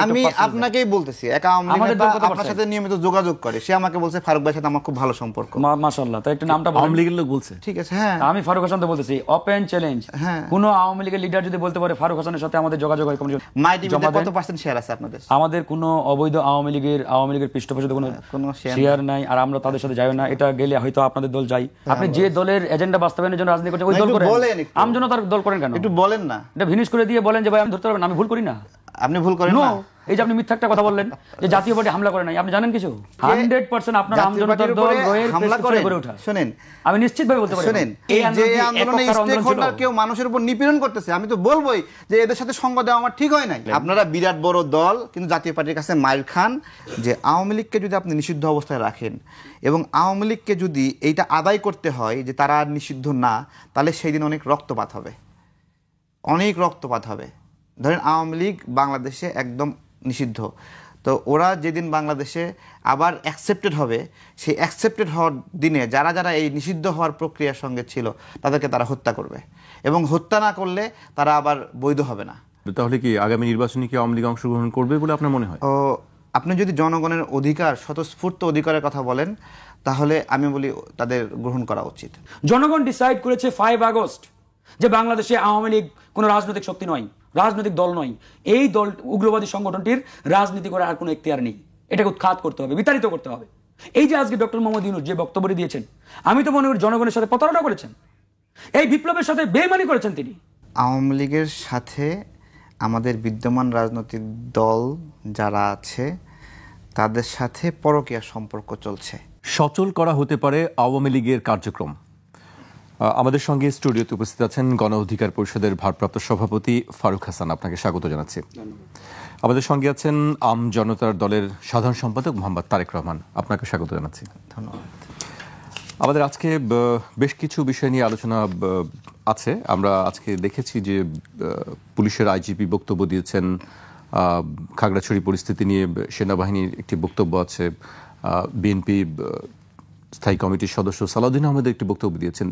আমি আপনাকেই বলতেছি, এক আওয়ামী লীগ নেতা আপনার সাথে নিয়মিত যোগাযোগ করে, সে আমাকে বলছে ফারুক ভাইয়ের সাথে আমার খুব ভালো সম্পর্ক। মাশাআল্লাহ, তাই একটু নামটা আওয়ামী লীগের লোক বলছে, ঠিক আছে। হ্যাঁ, আমি ফারুক হাসান তো বলতেছি, ওপেন চ্যালেঞ্জ, কোন আওয়ামী লীগের লিডার যদি বলতে পারে ফারুক হাসানের সাথে আমাদের যোগাযোগ হয়, মাই টিভিতে কত % শেয়ার আছে আপনাদের? আমাদের কোনো অবৈধ আওয়ামী লীগের পৃষ্ঠপোষকতা কোনো শেয়ার নাই, আর আমরা তাদের সাথে যাই না। এটা গেলে হয়তো আপনাদের দল যাই। আপনি যে দলের এজেন্ডা বাস্তবায়নের জন্য রাজনীতি করছেন ওই দল করেন, আমজনতার দল করেন কেন? একটু বলেন না, এটা ভিনিশ করে দিয়ে বলেন যে ভাই আমি ধরতে পারবেন, আমি ভুল করি না। আপনি ভুল করেন না। এই যে আপনি মিথ্যা একটা কথা বললেন যে জাতীয় পার্টি হামলা করে নাই, আপনি জানেন কিছু? 100% আপনার আমজনতার দল হামলা করে ওঠা। শুনেন, আমি নিশ্চিতভাবে বলতে পারি, শুনেন, এই যে আন্দোলনে স্টেক হোল্ডার কেউ মানুষের উপর নিপীড়ন করতেছে, আমি তো বলবোই যে এদের সাথে সঙ্গ দেওয়া আমার ঠিক হয় নাই। আপনারা বিরাট বড় দল, কিন্তু জাতীয় পার্টির কাছে মাইর খান যে আওয়ামী লীগকে যদি আপনি নিষিদ্ধ অবস্থায় রাখেন এবং আওয়ামী লীগকে যদি এইটা আদায় করতে হয় যে তারা আর নিষিদ্ধ না, তাহলে সেই দিন অনেক রক্তপাত হবে, অনেক রক্তপাত হবে। ধরেন আওয়ামী লীগ বাংলাদেশে একদম নিষিদ্ধ, তো ওরা যেদিন বাংলাদেশে আবার অ্যাকসেপ্টেড হবে, সেই অ্যাকসেপ্টেড হওয়ার দিনে যারা যারা এই নিষিদ্ধ হওয়ার প্রক্রিয়ার সঙ্গে ছিল তাদেরকে তারা হত্যা করবে, এবং হত্যা না করলে তারা আবার বৈধ হবে না। তাহলে কি আগামী নির্বাচনে কি আওয়ামী লীগ অংশগ্রহণ করবে বলে আপনার মনে হয়? আপনি যদি জনগণের অধিকার, স্বতঃস্ফূর্ত অধিকারের কথা বলেন, তাহলে আমি বলি তাদের গ্রহণ করা উচিত। জনগণ ডিসাইড করেছে 5 আগস্ট যে বাংলাদেশে আওয়ামী লীগ কোনো রাজনৈতিক শক্তি নয়, রাজনৈতিক দল নয়। এই দল উগ্রবাদী সংগঠনটির রাজনীতি করার আর কোনো এখতিয়ার নেই, এটাকে উৎখাত করতে হবে, বিতাড়িত করতে হবে। এই যে আজকে ডক্টর মোহাম্মদ ইউনূস যে বক্তব্য দিয়েছেন, আমি তো মনে করি জনগণের সাথে প্রতারণা করেছেন, এই বিপ্লবের সাথে বেইমানি করেছেন তিনি। আওয়ামী লীগের সাথে আমাদের বিদ্যমান রাজনৈতিক দল যারা আছে তাদের সাথে পরকীয়া সম্পর্ক চলছে। সচল করা হতে পারে আওয়ামী লীগের কার্যক্রম। আমাদের সঙ্গে স্টুডিওতে উপস্থিত আছেন গণ অধিকার পরিষদের ভারপ্রাপ্ত সভাপতি ফারুক হাসান, আপনাকে স্বাগত জানাচ্ছি। আমাদের সঙ্গে আছেন আম জনতার দলের সাধারণ সম্পাদক মোহাম্মদ তারেক রহমান, আপনাকে স্বাগত জানাচ্ছি। ধন্যবাদ। আমাদের আজকে বেশ কিছু বিষয় নিয়ে আলোচনা আছে। আমরা আজকে দেখেছি যে পুলিশের আইজিপি বক্তব্য দিয়েছেন, খাগড়াছড়ি পরিস্থিতি নিয়ে সেনাবাহিনীর একটি বক্তব্য আছে, বিএনপি স্থায়ী কমিটির সদস্য সালাউদ্দিন আহমেদ একটি বক্তব্য দিয়েছেন।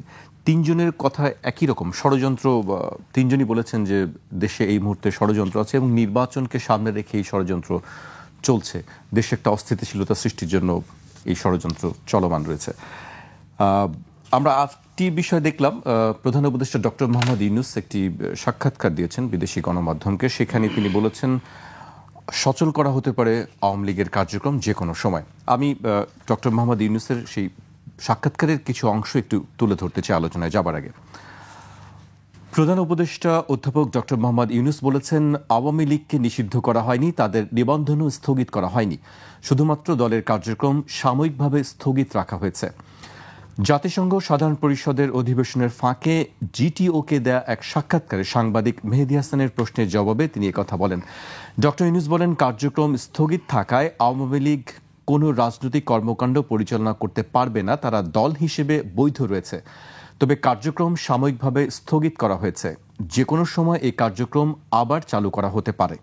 তিনজনের কথা একই রকম, ষড়যন্ত্র। তিনজনই বলেছেন যে দেশে এই মুহূর্তে ষড়যন্ত্র আছে এবং নির্বাচনকে সামনে রেখে এই ষড়যন্ত্র চলছে। দেশে একটা অস্থিতিশীলতা সৃষ্টির জন্য এই ষড়যন্ত্র চলমান রয়েছে। আমরা একটি বিষয় দেখলাম, প্রধান উপদেষ্টা ডক্টর মোহাম্মদ ইউনূস একটি সাক্ষাৎকার দিয়েছেন বিদেশি গণমাধ্যমকে। সেখানে তিনি বলেছেন সচল করা হতে পারে আওয়ামী লীগের কার্যক্রম যে কোনো সময়। আমি ডক্টর মোহাম্মদ ইউনূসের সেই সাক্ষাৎকারের কিছু অংশ একটু তুলে ধরতে চাই আলোচনায় যাবার আগে। প্রধান উপদেষ্টা অধ্যাপক ডক্টর মোহাম্মদ ইউনূস বলেছেন, আওয়ামী লীগকে নিষিদ্ধ করা হয়নি, তাদের নিবন্ধনও স্থগিত করা হয়নি, শুধুমাত্র দলের কার্যক্রম সাময়িকভাবে স্থগিত রাখা হয়েছে। জাতিসংঘ সাধারণ পরিষদের অধিবেশনের ফাঁকে জিটিওকে দেয়া এক সাক্ষাৎকারে সাংবাদিক মেহেদী হাসানের প্রশ্নের জবাবে তিনি একথা বলেন। ডক্টর ইউনূস বলেন, কার্যক্রম স্থগিত থাকায় আওয়ামী লীগ কোনো রাজনৈতিক কর্মকাণ্ড পরিচালনা করতে পারবে না, তারা দল হিসেবে বৈধ রয়েছে, তবে কার্যক্রম সাময়িকভাবে স্থগিত করা হয়েছে, যে কোনো সময় এই কার্যক্রম আবার চালু করা হতে পারে।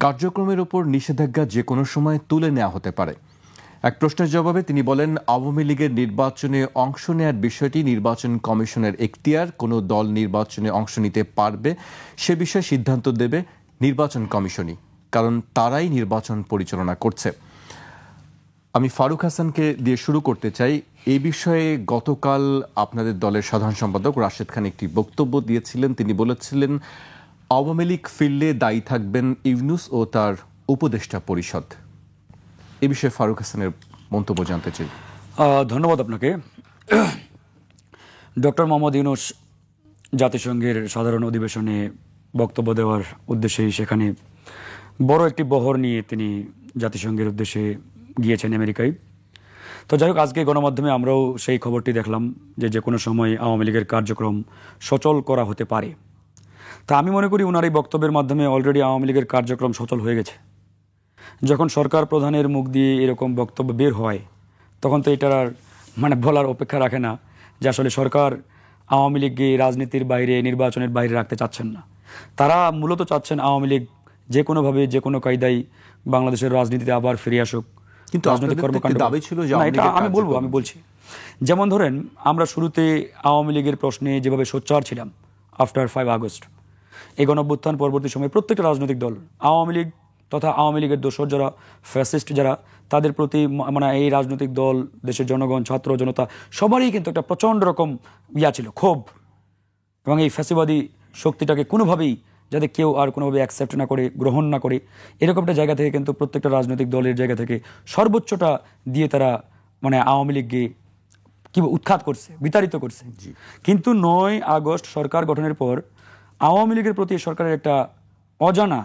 কার্যক্রমের উপর নিষেধাজ্ঞা যে কোনো সময় তুলে নেওয়া হতে পারে। এক প্রশ্নের জবাবে তিনি বলেন, আওয়ামী লীগের নির্বাচনে অংশ নেওয়ার বিষয়টি নির্বাচন কমিশনের এখতিয়ার, কোনো দল নির্বাচনে অংশ নিতে পারবে সে বিষয়ে সিদ্ধান্ত দেবে নির্বাচন কমিশনই, কারণ তারাই নির্বাচন পরিচালনা করছে। আমি ফারুক হাসানকে দিয়ে শুরু করতে চাই। এই বিষয়ে গতকাল আপনাদের দলের সাধারণ সম্পাদক রাশেদ খান একটি বক্তব্য দিয়েছিলেন। তিনি বলেছিলেন, আওয়ামী লীগ ফিরলে দায়ী থাকবেন ইউনূস ও তার উপদেষ্টা পরিষদ। এই বিষয়ে ফারুক হাসানের মন্তব্য জানতে চাই। ধন্যবাদ আপনাকে। ডক্টর মোহাম্মদ ইউনূস জাতিসংঘের সাধারণ অধিবেশনে বক্তব্য দেওয়ার উদ্দেশ্যেই সেখানে বড় একটি বহর নিয়ে তিনি জাতিসংঘের উদ্দেশ্যে গিয়েছেন আমেরিকায়। তো যাই হোক, আজকে গণমাধ্যমে আমরাও সেই খবরটি দেখলাম যে যে কোনো সময় আওয়ামী লীগের কার্যক্রম সচল করা হতে পারে। তা আমি মনে করি ওনার এই বক্তব্যের মাধ্যমে অলরেডি আওয়ামী লীগের কার্যক্রম সচল হয়ে গেছে। যখন সরকার প্রধানের মুখ দিয়ে এরকম বক্তব্য বের হয়, তখন তো এটার আর বলার অপেক্ষা রাখে না যে আসলে সরকার আওয়ামী লীগকে রাজনীতির বাইরে, নির্বাচনের বাইরে রাখতে চাচ্ছেন না। তারা মূলত চাচ্ছেন আওয়ামী লীগ যে কোনোভাবে, যে কোনো কায়দায় বাংলাদেশের রাজনীতিতে আবার ফিরে আসুক। কিন্তু রাজনৈতিক কর্মকাণ্ড দাবি ছিল যে আমি বলছি, যেমন ধরেন আমরা শুরুতে আওয়ামী লীগের প্রশ্নে যেভাবে সোচ্চার ছিলাম আফটার 5 আগস্ট, এই গণঅভ্যুত্থান পরবর্তী সময়ে প্রত্যেকটা রাজনৈতিক দল, আওয়ামী লীগ তথা আওয়ামী লীগের দোসর যারা, ফ্যাসিস্ট যারা, তাদের প্রতি মানে এই রাজনৈতিক দল, দেশের জনগণ, ছাত্র জনতা সবারই কিন্তু একটা প্রচণ্ড রকম ছিল, ক্ষোভ। এবং এই ফ্যাসিবাদী শক্তিটাকে কোনোভাবেই যাতে কেউ আর কোনোভাবে অ্যাকসেপ্ট না করে, গ্রহণ না করে, এরকম একটা জায়গা থেকে কিন্তু প্রত্যেকটা রাজনৈতিক দলের জায়গা থেকে সর্বোচ্চটা দিয়ে তারা মানে আওয়ামী লীগকে কি উৎখাত করছে, বিতাড়িত করছে। কিন্তু 9 আগস্ট সরকার গঠনের পর আওয়ামী লীগের প্রতি সরকারের একটা অজানা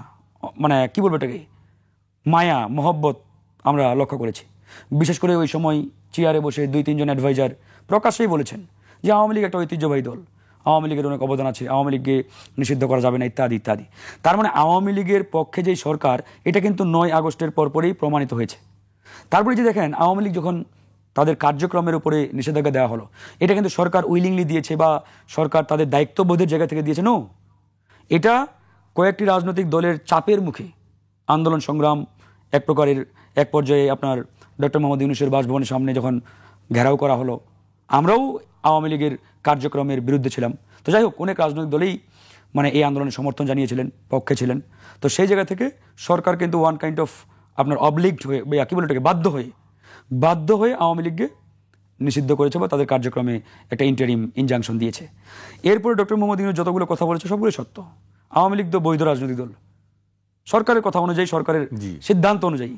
মানে কি বলবো এটাকে মায়া মহব্বত আমরা লক্ষ্য করেছি। বিশেষ করে ওই সময় চেয়ারে বসে 2-3 জন অ্যাডভাইজার প্রকাশ্যেই বলেছেন যে আওয়ামী লীগ একটা ঐতিহ্যবাহী দল, আওয়ামী লীগের অনেক অবদান আছে, আওয়ামী লীগকে নিষিদ্ধ করা যাবে না, ইত্যাদি ইত্যাদি। তার মানে আওয়ামী লীগের পক্ষে যেই সরকার, এটা কিন্তু 9 আগস্টের পরপরই প্রমাণিত হয়েছে। তারপরে যে দেখেন আওয়ামী লীগ যখন তাদের কার্যক্রমের উপরে নিষেধাজ্ঞা দেওয়া হলো, এটা কিন্তু সরকার উইলিংলি দিয়েছে বা সরকার তাদের দায়িত্ববোধের জায়গা থেকে দিয়েছে। এটা কয়েকটি রাজনৈতিক দলের চাপের মুখে আন্দোলন সংগ্রাম এক পর্যায়ে আপনার ডক্টর মোহাম্মদ ইউনূসের বাসভবনের সামনে যখন ঘেরাও করা হলো, আমরাও আওয়ামী লীগের কার্যক্রমের বিরুদ্ধে ছিলাম। তো যাই হোক, অনেক রাজনৈতিক দলেই মানে এই আন্দোলনের সমর্থন জানিয়েছিলেন, পক্ষে ছিলেন। তো সেই জায়গা থেকে সরকার কিন্তু ওয়ান কাইন্ড অফ আপনার অবলিগড হয়ে বা কী বলে এটাকে বাধ্য হয়ে আওয়ামী লীগকে নিষিদ্ধ করেছে বা তাদের কার্যক্রমে একটা ইন্টারিম ইনজাংশন দিয়েছে। এরপরে ডক্টর মোহাম্মদ ইউনূস যতগুলো কথা বলেছে সবগুলো সত্য। আওয়ামী লীগ তো বৈধ রাজনৈতিক দল, সরকারের কথা অনুযায়ী, সরকারের সিদ্ধান্ত অনুযায়ী।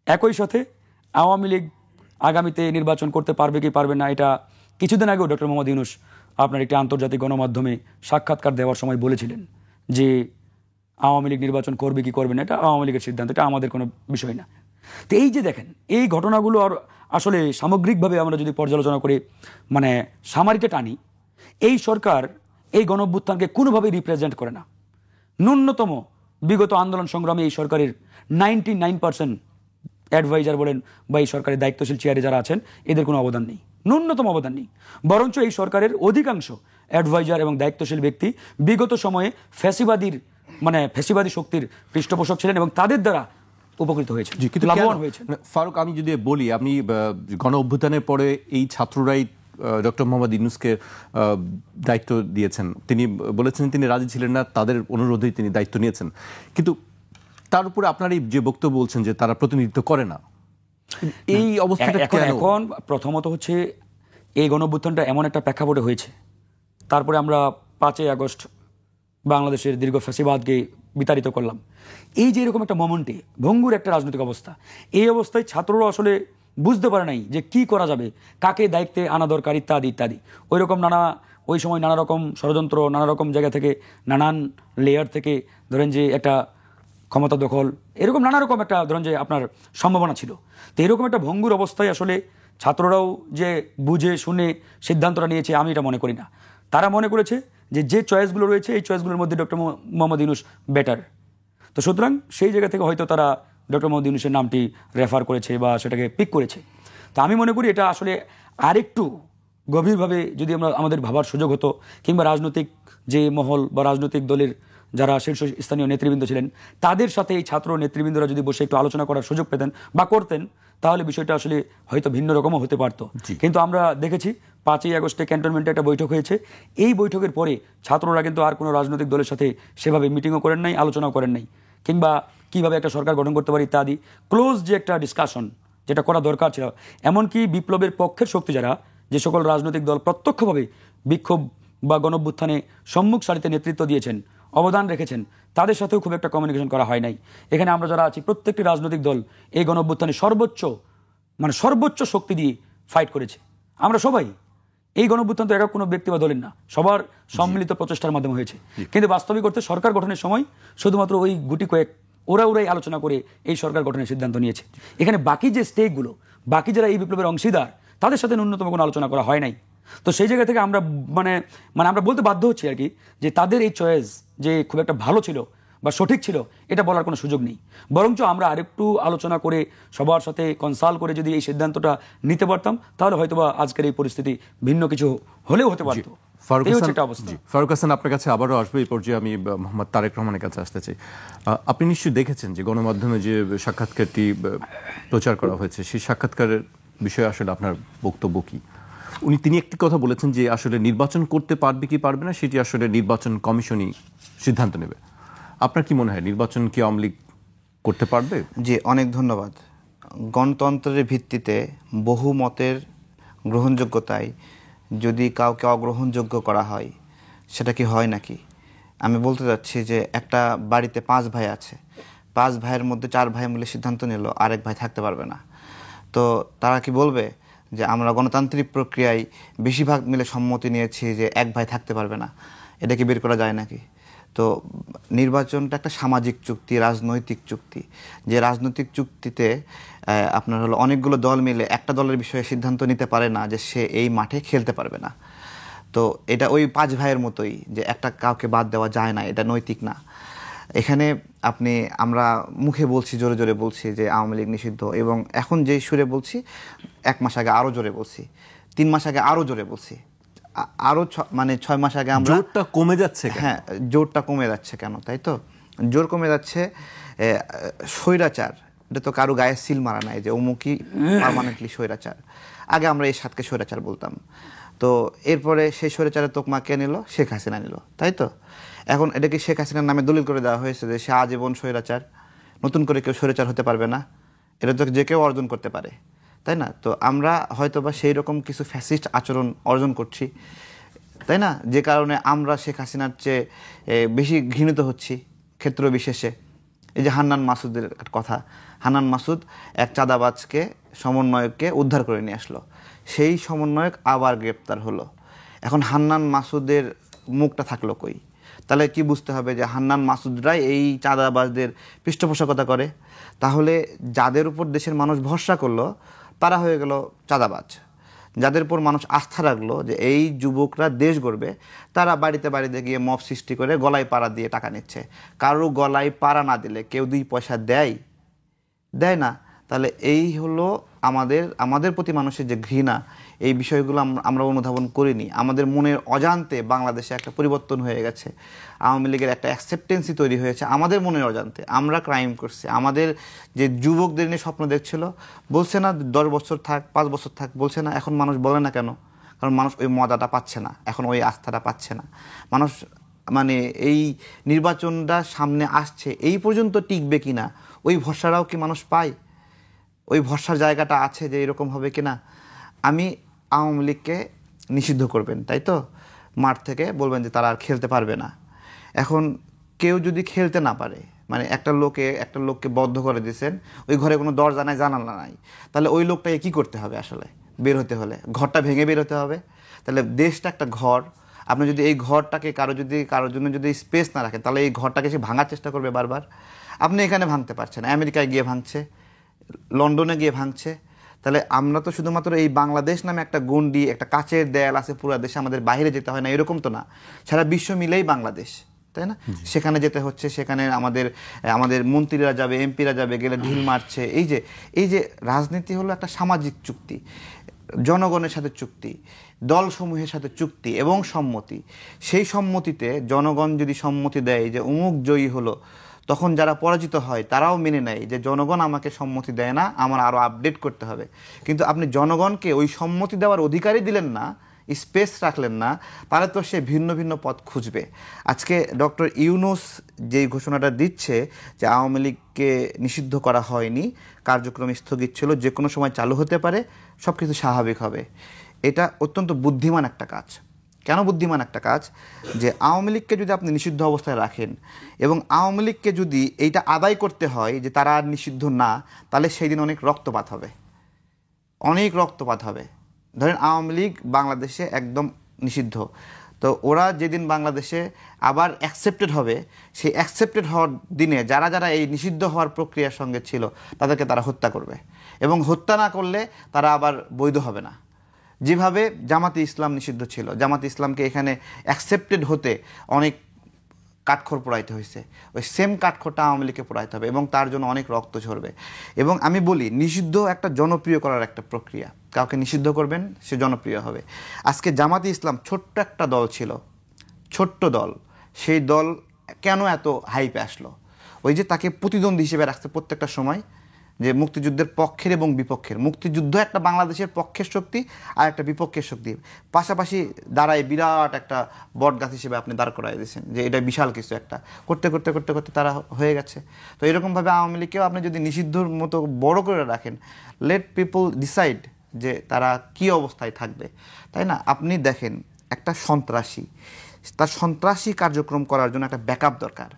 একই সাথে আওয়ামী লীগ আগামীতে নির্বাচন করতে পারবে কি পারবে না, এটা কিছুদিন আগেও ডক্টর মোহাম্মদ ইউনূস আপনার একটি আন্তর্জাতিক গণমাধ্যমে সাক্ষাৎকার দেওয়ার সময় বলেছিলেন যে আওয়ামী লীগ নির্বাচন করবে কি করবে না এটা আওয়ামী লীগের সিদ্ধান্ত, এটা আমাদের কোনো বিষয় না। তো এই যে দেখেন এই ঘটনাগুলো আর আসলে সামগ্রিকভাবে আমরা যদি পর্যালোচনা করে মানে সামারিটা টানি, এই সরকার এই গণঅভ্যুত্থানকে কোনোভাবেই রিপ্রেজেন্ট করে না। ন্যূনতম বিগত আন্দোলন সংগ্রামে এই সরকারের 99% অ্যাডভাইজার বলেন বা এই সরকারের দায়িত্বশীল চেয়ারে যারা আছেন, এদের কোনো অবদান নেই, ন্যূনতম অবদান নেই। বরঞ্চ এই সরকারের অধিকাংশ অ্যাডভাইজার এবং দায়িত্বশীল ব্যক্তি বিগত সময়ে ফ্যাসিবাদী শক্তির পৃষ্ঠপোষক ছিলেন এবং তাদের দ্বারা উপকৃত হয়েছে, লাভবান হয়েছে। ফারুক, আমি যদি বলি, আপনি গণ অভ্যুত্থানের পরে এই ছাত্ররাই ডক্টর মোহাম্মদ ইউনূসকে দায়িত্ব দিয়েছেন, তিনি বলেছেন তিনি রাজি ছিলেন না, তাদের অনুরোধেই তিনি দায়িত্ব নিয়েছেন। কিন্তু তার উপরে আপনার এই যে বক্তব্য বলছেন যে তারা প্রতিনিধিত্ব করে না, এই অবস্থাটা এখন প্রথমত হচ্ছে এই গণঅভ্যুত্থানটা এমন একটা প্রেক্ষাপটে হয়েছে, তারপরে আমরা 5 আগস্ট বাংলাদেশের দীর্ঘ ফ্যাসিবাদকে বিতাড়িত করলাম। এই যে এরকম একটা মোমেন্টে ভঙ্গুর একটা রাজনৈতিক অবস্থা, এই অবস্থায় ছাত্ররা আসলে বুঝতে পারে নাই যে কি করা যাবে, কাকে দায়িত্বে আনা দরকার, ইত্যাদি ইত্যাদি। ওই সময় নানা রকম ষড়যন্ত্র, নানা রকম জায়গা থেকে, নানান লেয়ার থেকে ধরেন যে একটা ক্ষমতা দখল, এরকম নানা রকম একটা ধরেন যে আপনার সম্ভাবনা ছিল। তো এরকম একটা ভঙ্গুর অবস্থায় আসলে ছাত্ররাও যে বুঝে শুনে সিদ্ধান্তটা নিয়েছে, আমি এটা মনে করি না। তারা মনে করেছে যে চয়েসগুলো রয়েছে এই চয়েসগুলোর মধ্যে ডক্টর মোহাম্মদ ইউনূস বেটার। তো সুতরাং সেই জায়গা থেকে হয়তো তারা ডক্টর মোহাম্মদ ইউনূসের নামটি রেফার করেছে বা সেটাকে পিক করেছে। তো আমি মনে করি এটা আসলে আরেকটু গভীরভাবে যদি আমাদের ভাবার সুযোগ হতো, কিংবা রাজনৈতিক যে মহল বা রাজনৈতিক দলের যারা শীর্ষস্থানীয় নেতৃবৃন্দ ছিলেন তাদের সাথে এই ছাত্র নেতৃবৃন্দরা যদি বসে একটু আলোচনা করার সুযোগ পেতেন বা করতেন, তাহলে বিষয়টা আসলে হয়তো ভিন্ন রকমও হতে পারতো। কিন্তু আমরা দেখেছি 5 আগস্টে ক্যান্টনমেন্টে একটা বৈঠক হয়েছে, এই বৈঠকের পরে ছাত্ররা কিন্তু আর কোনো রাজনৈতিক দলের সাথে সেভাবে মিটিংও করেন নাই, আলোচনাও করেন নাই, কিংবা কিভাবে একটা সরকার গঠন করতে পারি ইত্যাদি ক্লোজ যে একটা ডিসকাশন যেটা করা দরকার ছিল। এমনকি বিপ্লবের পক্ষের শক্তি যারা, যে সকল রাজনৈতিক দল প্রত্যক্ষভাবে বিক্ষোভ বা গণঅভ্যুত্থানে সম্মুখ সারিতে নেতৃত্ব দিয়েছেন, অবদান রেখেছেন, তাদের সাথেও খুব একটা কমিউনিকেশন করা হয় নাই। এখানে আমরা যারা আছি প্রত্যেকটি রাজনৈতিক দল এই গণঅভ্যুত্থানে সর্বোচ্চ শক্তি দিয়ে ফাইট করেছে। আমরা সবাই এই গণঅভ্যুত্থান তো একা কোনো ব্যক্তি বা দলের না, সবার সম্মিলিত প্রচেষ্টার মাধ্যমে হয়েছে। কিন্তু বাস্তবিক অর্থে সরকার গঠনের সময় শুধুমাত্র ওই গুটি কয়েক ওরাই আলোচনা করে এই সরকার গঠনের সিদ্ধান্ত নিয়েছে। এখানে বাকি যে স্টেকগুলো, বাকি যারা এই বিপ্লবের অংশীদার, তাদের সাথে ন্যূনতম কোনো আলোচনা করা হয় নাই। তো সেই জায়গা থেকে আমরা আমরা বলতে বাধ্য হচ্ছি আর কি, যে তাদের এই চয়েস যে খুব একটা ভালো ছিল বা সঠিক ছিল এটা বলার কোনো সুযোগ নেই। বরঞ্চ আমরা আরেকটু আলোচনা করে সবার সাথে কনসাল্ট করে যদি এই সিদ্ধান্তটা নিতে পারতাম, তাহলে হয়তোবা আজকের এই পরিস্থিতি ভিন্ন কিছু হলেও হতে পারত। ফারুক হাসান, আপনার কাছে আবারও আসবে। এই পর্যায়ে আমি মোহাম্মদ তারেক রহমানের কাছে আসতে চাই। আপনি নিশ্চয়ই দেখেছেন যে গণমাধ্যমে যে সাক্ষাৎকারটি প্রচার করা হয়েছে, সেই সাক্ষাৎকারের বিষয়ে আসলে আপনার বক্তব্য কি? তিনি একটি কথা বলেছেন যে আসলে নির্বাচন করতে পারবে কি পারবে না সেটি আসলে নির্বাচন কমিশনই সিদ্ধান্ত নেবে। আপনার কি মনে হয় নির্বাচন কি আওয়ামী লীগ করতে পারবে? জি, অনেক ধন্যবাদ। গণতন্ত্রের ভিত্তিতে বহুমতের গ্রহণযোগ্যতায় যদি কাউকে অগ্রহণযোগ্য করা হয়, সেটা কি হয় নাকি? আমি বলতে চাচ্ছি যে একটা বাড়িতে 5 ভাই আছে, 5 ভাইয়ের মধ্যে 4 ভাই মিলে সিদ্ধান্ত নিল আরেক ভাই থাকতে পারবে না, তো তারা কি বলবে যে আমরা গণতান্ত্রিক প্রক্রিয়ায় বেশিরভাগ মিলে সম্মতি নিয়েছি যে এক ভাই থাকতে পারবে না? এটা কি বের করা যায় নাকি? তো নির্বাচনটা একটা সামাজিক চুক্তি, রাজনৈতিক চুক্তি। যে রাজনৈতিক চুক্তিতে আপনার হলো অনেকগুলো দল মিলে একটা দলের বিষয়ে সিদ্ধান্ত নিতে পারে না যে সে এই মাঠে খেলতে পারবে না। তো এটা ওই 5 ভাইয়ের মতোই যে একটা কাউকে বাদ দেওয়া যায় না, এটা নৈতিক না। এখানে আমরা মুখে বলছি, জোরে জোরে বলছি যে আওয়ামী লীগ নিষিদ্ধ, এবং এখন যেই সুরে বলছি 1 মাস আগে আরও জোরে বলছি, 3 মাস আগে আরও জোরে বলছি, আরও 6 মাস আগে আমরা। জোরটা কমে যাচ্ছে কেন? হ্যাঁ, জোরটা কমে যাচ্ছে কেন, তাই তো? জোর কমে যাচ্ছে। স্বৈরাচার, এটা তো কারো গায়ে সিল মারা নাই যে অমুকই পার্মানেন্টলি স্বৈরাচার। আগে আমরা এই সাতকে স্বৈরাচার বলতাম, তো এরপরে সেই স্বৈরাচারের তোকমা কে নিল? শেখ হাসিনা নিল, তাই তো? এখন এটাকে শেখ হাসিনার নামে দলিল করে দেওয়া হয়েছে যে সে আজীবন স্বৈরাচার, নতুন করে কেউ স্বৈরাচার হতে পারবে না, এটা তো যে কেউ অর্জন করতে পারে, তাই না? তো আমরা হয়তোবা সেই রকম কিছু ফ্যাসিস্ট আচরণ অর্জন করছি, তাই না? যে কারণে আমরা শেখ হাসিনার চেয়ে বেশি ঘৃণিত হচ্ছি ক্ষেত্র বিশেষে। এই যে হান্নান মাসুদের কথা, হান্নান মাসুদ এক চাঁদাবাজকে, সমন্বয়ককে উদ্ধার করে নিয়ে আসলো, সেই সমন্বয়ক আবার গ্রেপ্তার হলো। এখন হান্নান মাসুদের মুখটা থাকলো কই? তাহলে কি বুঝতে হবে যে হান্নান মাসুদরাই এই চাঁদাবাজদের পৃষ্ঠপোষকতা করে? তাহলে যাদের উপর দেশের মানুষ ভরসা করলো তারা হয়ে গেল চাঁদাবাজ। যাদের উপর মানুষ আস্থা রাখলো যে এই যুবকরা দেশ গড়বে, তারা বাড়িতে বাড়িতে গিয়ে মব সৃষ্টি করে গলায় পাড়া দিয়ে টাকা নিচ্ছে। কারো গলায় পাড়া না দিলে কেউ 2 পয়সা দেয় না। তাহলে এই হলো আমাদের প্রতি মানুষের যে ঘৃণা, এই বিষয়গুলো আমরা অনুধাবন করিনি। আমাদের মনের অজান্তে বাংলাদেশে একটা পরিবর্তন হয়ে গেছে, আওয়ামী লীগের একটা অ্যাকসেপ্টেন্সি তৈরি হয়েছে আমাদের মনের অজান্তে। আমরা ক্রাইম করছি। আমাদের যে যুবকদের নিয়ে স্বপ্ন দেখছিল, বলছে না 10 বছর থাক, 5 বছর থাক, বলছে না? এখন মানুষ বলে না কেন? কারণ মানুষ ওই মজাটা পাচ্ছে না, এখন ওই আস্থাটা পাচ্ছে না মানুষ। এই নির্বাচনটা সামনে আসছে, এই পর্যন্ত টিকবে কিনা ওই ভরসাটাও কি মানুষ পায়? ওই ভরসার জায়গাটা আছে যে এরকম হবে কিনা? আওয়ামী লীগকে নিষিদ্ধ করবেন, তাই তো? মাঠ থেকে বলবেন যে তারা আর খেলতে পারবে না। এখন কেউ যদি খেলতে না পারে, একটা লোককে বদ্ধ করে দিয়েছেন, ওই ঘরে কোনো দরজা নাই, জানালা নাই, তাহলে ওই লোকটাকে কি করতে হবে? আসলে বের হতে হলে ঘরটা ভেঙে বের হতে হবে। তাহলে দেশটা একটা ঘর, আপনি যদি এই ঘরটাকে কারোর জন্য যদি স্পেস না রাখেন, তাহলে এই ঘরটাকে সে ভাঙার চেষ্টা করবে বারবার। আপনি এখানে ভাঙতে পারছেন, আমেরিকায় গিয়ে ভাঙছে, লন্ডনে গিয়ে ভাঙছে। তাহলে আমরা তো শুধুমাত্র এই বাংলাদেশ নামে একটা গণ্ডি, একটা কাচের দেয়াল আছে পুরো দেশে, আমাদের বাইরে যেতে হয় না, এরকম তো না। সারা বিশ্ব মিলেই বাংলাদেশ, তাই না? সেখানে যেতে হচ্ছে, সেখানে আমাদের মন্ত্রীরা যাবে, এমপিরা যাবে, গেলে ঢিল মারছে। এই যে রাজনীতি হলো একটা সামাজিক চুক্তি, জনগণের সাথে চুক্তি, দলসমূহের সাথে চুক্তি এবং সম্মতি। সেই সম্মতিতে জনগণ যদি সম্মতি দেয় যে অমুক জয়ী হলো, তখন যারা পরাজিত হয় তারাও মেনে নেয় যে জনগণ আমাকে সম্মতি দেয় না, আমার আরও আপডেট করতে হবে। কিন্তু আপনি জনগণকে ওই সম্মতি দেওয়ার অধিকারই দিলেন না, স্পেস রাখলেন না, তাহলে তো সে ভিন্ন ভিন্ন পথ খুঁজবে। আজকে ডক্টর ইউনূস যেই ঘোষণাটা দিচ্ছে যে আওয়ামী লীগকে নিষিদ্ধ করা হয়নি, কার্যক্রম স্থগিত ছিল, যে কোনো সময় চালু হতে পারে, সব কিছু স্বাভাবিক হবে, এটা অত্যন্ত বুদ্ধিমান একটা কাজ। কেন বুদ্ধিমান একটা কাজ? যে আওয়ামী লীগকে যদি আপনি নিষিদ্ধ অবস্থায় রাখেন এবং আওয়ামী লীগকে যদি এইটা আদায় করতে হয় যে তারা আর নিষিদ্ধ না, তাহলে সেই দিন অনেক রক্তপাত হবে। ধরেন আওয়ামী লীগ বাংলাদেশে একদম নিষিদ্ধ, তো ওরা যেদিন বাংলাদেশে আবার অ্যাকসেপ্টেড হবে, সেই অ্যাকসেপ্টেড হওয়ার দিনে যারা যারা এই নিষিদ্ধ হওয়ার প্রক্রিয়ার সঙ্গে ছিল তাদেরকে তারা হত্যা করবে, এবং হত্যা না করলে তারা আবার বৈধ হবে না। যেভাবে জামাতে ইসলাম নিষিদ্ধ ছিল, জামাতে ইসলামকে এখানে অ্যাকসেপ্টেড হতে অনেক কাঠখড় পোড়াইতে হয়েছে, ওই সেম কাঠখড়টা আওয়ামী লীগকে পোড়াইতে হবে, এবং তার জন্য অনেক রক্ত ঝরবে। এবং আমি বলি, নিষিদ্ধ একটা জনপ্রিয় করার একটা প্রক্রিয়া। কাউকে নিষিদ্ধ করবেন, সে জনপ্রিয় হবে। আজকে জামাতে ইসলাম ছোট্ট একটা দল ছিল, ছোট্ট দল, সেই দল কেন এত হাইপে আসলো? ওই যে তাকে প্রতিদ্বন্দ্বী হিসেবে রাখছে প্রত্যেকটা সময়, যে মুক্তিযুদ্ধের পক্ষের এবং বিপক্ষের, মুক্তিযুদ্ধ একটা বাংলাদেশের পক্ষের শক্তি আর একটা বিপক্ষের শক্তি পাশাপাশি দাঁড়ায় বিরাট একটা বটগাছ হিসেবে আপনি দাঁড় করাই দিয়েছেন যে এটা বিশাল কিছু একটা, করতে করতে করতে করতে তারা হয়ে গেছে। তো এরকমভাবে আওয়ামী লীগকেও আপনি যদি নিষিদ্ধর মতো বড় করে রাখেন, লেট পিপল ডিসাইড যে তারা কি অবস্থায় থাকবে, তাই না? আপনি দেখেন একটা সন্ত্রাসী, তার সন্ত্রাসী কার্যক্রম করার জন্য একটা ব্যাকআপ দরকার।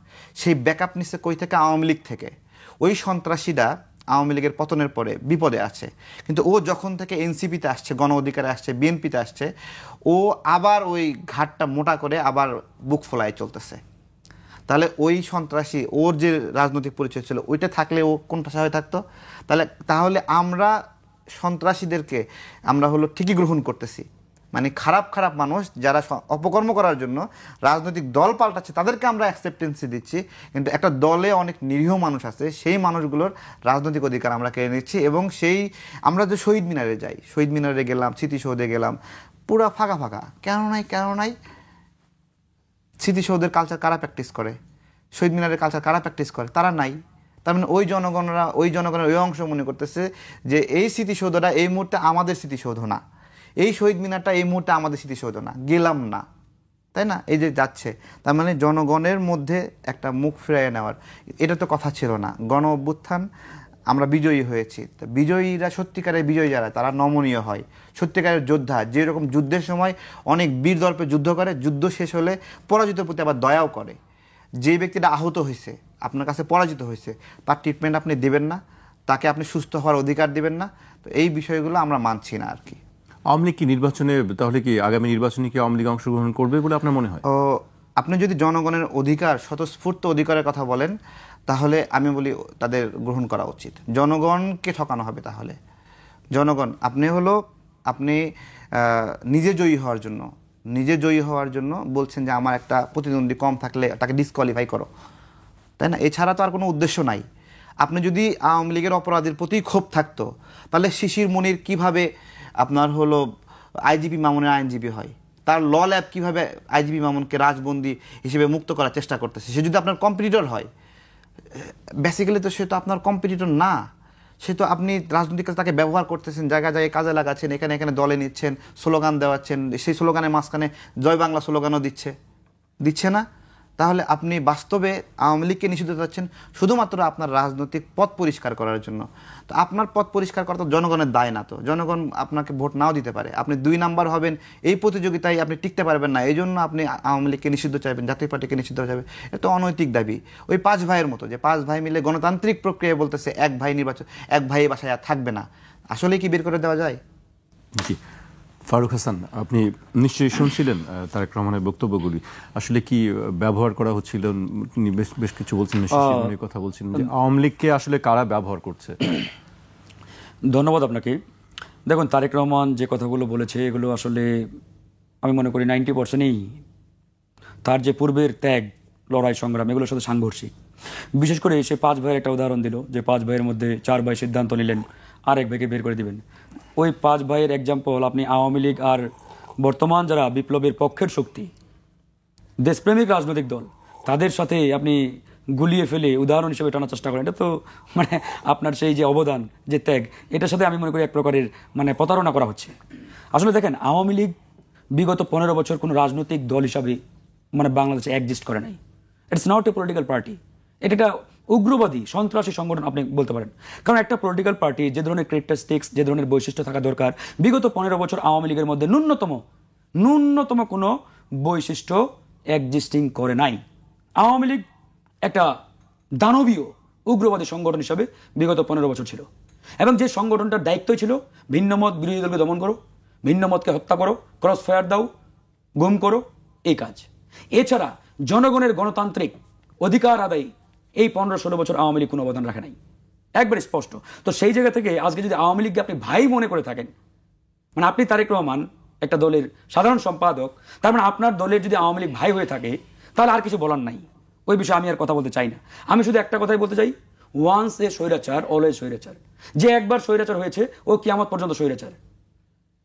সেই ব্যাকআপ নিচ্ছে কই থেকে? আওয়ামী লীগ থেকে। ওই সন্ত্রাসীরা আওয়ামী লীগের পতনের পরে বিপদে আছে, কিন্তু ও যখন থেকে এনসিপিতে আসছে, গণ অধিকারে আসছে, বিএনপিতে আসছে, ও আবার ওই ঘাটটা মোটা করে আবার বুক ফোলায় চলতেছে। তাহলে ওই সন্ত্রাসী, ওর যে রাজনৈতিক পরিচয় ছিল ওইটা থাকলে ও কোন ভাষা হয়ে থাকতো? তাহলে আমরা সন্ত্রাসীদেরকে আমরা ঠিকই গ্রহণ করতেছি, মানে খারাপ খারাপ মানুষ যারা অপকর্ম করার জন্য রাজনৈতিক দল পাল্টাচ্ছে তাদেরকে আমরা অ্যাকসেপ্টেন্সি দিচ্ছি, কিন্তু একটা দলে অনেক নিরীহ মানুষ আছে, সেই মানুষগুলোর রাজনৈতিক অধিকার আমরা কেড়ে নিচ্ছি। এবং আমরা যে শহীদ মিনারে যাই, শহীদ মিনারে গেলাম, স্মৃতিসৌধে গেলাম, পুরা ফাঁকা ফাঁকা। কেন নাই? স্মৃতিসৌধের কালচার কারা প্র্যাকটিস করে? শহীদ মিনারের কালচার কারা প্র্যাকটিস করে? তারা নাই। তার মানে ওই জনগণের ওই অংশ মনে করতেছে যে এই স্মৃতিসৌধটা এই মুহূর্তে আমাদের স্মৃতিসৌধ না, এই শহীদ মিনারটা এই মুহূর্তে আমাদের স্মৃতিসৌধ না, গেলাম না, তাই না? এই যে যাচ্ছে, তার মানে জনগণের মধ্যে একটা মুখ ফিরিয়ে নেওয়ার, এটা তো কথা ছিল না। গণ অভ্যুত্থান, আমরা বিজয়ী হয়েছি। বিজয়ীরা, সত্যিকারের বিজয়ী যারা, তারা নমনীয় হয়, সত্যিকারের যোদ্ধা, যেরকম যুদ্ধের সময় অনেক বীর দর্পে যুদ্ধ করে, যুদ্ধ শেষ হলে পরাজিতের প্রতি আবার দয়াও করে। যে ব্যক্তিটা আহত হয়েছে, আপনার কাছে পরাজিত হয়েছে, তার ট্রিটমেন্ট আপনি দেবেন না, তাকে আপনি সুস্থ হওয়ার অধিকার দেবেন না। তো এই বিষয়গুলো আমরা মানছি না আর কি। আওয়ামী লীগ কি নির্বাচনে, তাহলে কি আগামী নির্বাচনে কি আওয়ামী লীগ অংশগ্রহণ করবে বলে আপনার মনে হয়? আপনি যদি জনগণের অধিকার, স্বতঃস্ফূর্ত অধিকারের কথা বলেন, তাহলে আমি বলি তাদের গ্রহণ করা উচিত। জনগণকে ঠকানো হবে তাহলে। জনগণ, আপনি নিজে জয়ী হওয়ার জন্য বলছেন যে আমার একটা প্রতিদ্বন্দ্বী কম থাকলে তাকে ডিসকোয়ালিফাই করো, তাই না? এছাড়া তো আর কোনো উদ্দেশ্য নাই। আপনি যদি আওয়ামী লীগের অপরাধীর প্রতি ক্ষোভ থাকতো, তাহলে শিশির মনির কিভাবে আপনার আইজিপি মামুনের আইনজীবী হয়? তার ল ল্যাব কীভাবে আইজিপি মামুনকে রাজবন্দী হিসেবে মুক্ত করার চেষ্টা করতেছে? সে যদি আপনার কম্পিটিটর হয়, বেসিক্যালি তো সে তো আপনার কম্পিটিটর না, সে তো আপনি রাজনৈতিক কাজে তাকে ব্যবহার করতেছেন, জায়গায় জায়গায় কাজে লাগাচ্ছেন, এখানে দলে নিচ্ছেন, স্লোগান দেওয়াচ্ছেন, সেই স্লোগানের মাঝখানে জয় বাংলা স্লোগানও দিচ্ছে না। তাহলে আপনি বাস্তবে আওয়ামী লীগকে নিষিদ্ধ করছেন শুধুমাত্র আপনার রাজনৈতিক পথ পরিষ্কার করার জন্য। তো আপনার পথ পরিষ্কার করা তো জনগণের দায় না। তো জনগণ আপনাকে ভোট নাও দিতে পারে, আপনি 2 নাম্বার হবেন, এই প্রতিযোগিতায় আপনি টিকতে পারবেন না, এই জন্য আপনি আওয়ামী লীগকে নিষিদ্ধ চাইবেন, জাতীয় পার্টিকে নিষিদ্ধ চাইবেন। এটা অনৈতিক দাবি। ওই 5 ভাইয়ের মতো, যে 5 ভাই মিলে গণতান্ত্রিক প্রক্রিয়ায় বলতেছে এক ভাই বাসায় আর থাকবে না। আসলে কি বের করে দেওয়া যায়? জি, ফারুক হাসান, আপনি নিশ্চয়ই শুনছিলেন তারেক রহমানের বক্তব্যগুলি। আসলে কি ব্যবহার করা হচ্ছিল? বেশ কিছু বলছেন, কথা বলছিলেন যে আওয়ামী লীগকে আসলে কারা ব্যবহার করছে। ধন্যবাদ আপনাকে। দেখুন, তারেক রহমান যে কথাগুলো বলেছে এগুলো আসলে আমি মনে করি 90%ই তার যে পূর্বের ত্যাগ, লড়াই, সংগ্রাম, এগুলোর সাথে সাংঘর্ষিক। বিশেষ করে সে 5 ভাইয়ের একটা উদাহরণ দিল যে 5 ভাইয়ের মধ্যে 4 ভাই সিদ্ধান্ত নিলেন আরেক ভাইকে বের করে দিবেন। ওই 5 ভাইয়ের এক্সাম্পল আপনি আওয়ামী লীগ আর বর্তমান যারা বিপ্লবের পক্ষের শক্তি, দেশপ্রেমিক রাজনৈতিক দল, তাদের সাথে আপনি গুলিয়ে ফেলে উদাহরণ হিসেবে টানার চেষ্টা করেন। এটা তো আপনার সেই যে অবদান, যে ত্যাগ, এটার সাথে আমি মনে করি এক প্রকারের প্রতারণা করা হচ্ছে। আসলে দেখেন, আওয়ামী লীগ বিগত 15 বছর কোনো রাজনৈতিক দল হিসাবে বাংলাদেশে এক্সিস্ট করে নাই। It's not a political party. এটা একটা উগ্রবাদী সন্ত্রাসী সংগঠন আপনি বলতে পারেন। কারণ একটা পলিটিক্যাল পার্টি যে ধরনের ক্যারেক্টারিস্টিক্স, যে ধরনের বৈশিষ্ট্য থাকা দরকার, বিগত 15 বছর আওয়ামী লীগের মধ্যে ন্যূনতম কোনো বৈশিষ্ট্য এক্সিস্টিং করে নাই। আওয়ামী লীগ একটা দানবীয় উগ্রবাদী সংগঠন হিসাবে বিগত 15 বছর ছিল, এবং যে সংগঠনটার দায়িত্বই ছিল ভিন্নমত বিরোধী দলকে দমন করো, ভিন্নমতকে হত্যা করো, ক্রস ফায়ার দাও, গুম করো, এই কাজ। এছাড়া জনগণের গণতান্ত্রিক অধিকার আদায় এই 15-16 বছর আওয়ামী লীগ কোনো অবদান রাখে নাই, একবারে স্পষ্ট। তো সেই জায়গা থেকে আজকে যদি আওয়ামী লীগকে আপনি ভাই মনে করে থাকেন, আপনি তারেক রহমান একটা দলের সাধারণ সম্পাদক, তার আপনার দলের যদি আওয়ামী লীগ ভাই হয়ে থাকে, তাহলে আর কিছু বলার নাই। ওই বিষয়ে আমি আর কথা বলতে চাই না। আমি শুধু একটা কথাই বলতে চাই, ওয়ান্স এ স্বৈরাচার অলওয়েজ স্বৈরাচার। যে একবার স্বৈরাচার হয়েছে ও কিয়ামত পর্যন্ত স্বৈরাচার।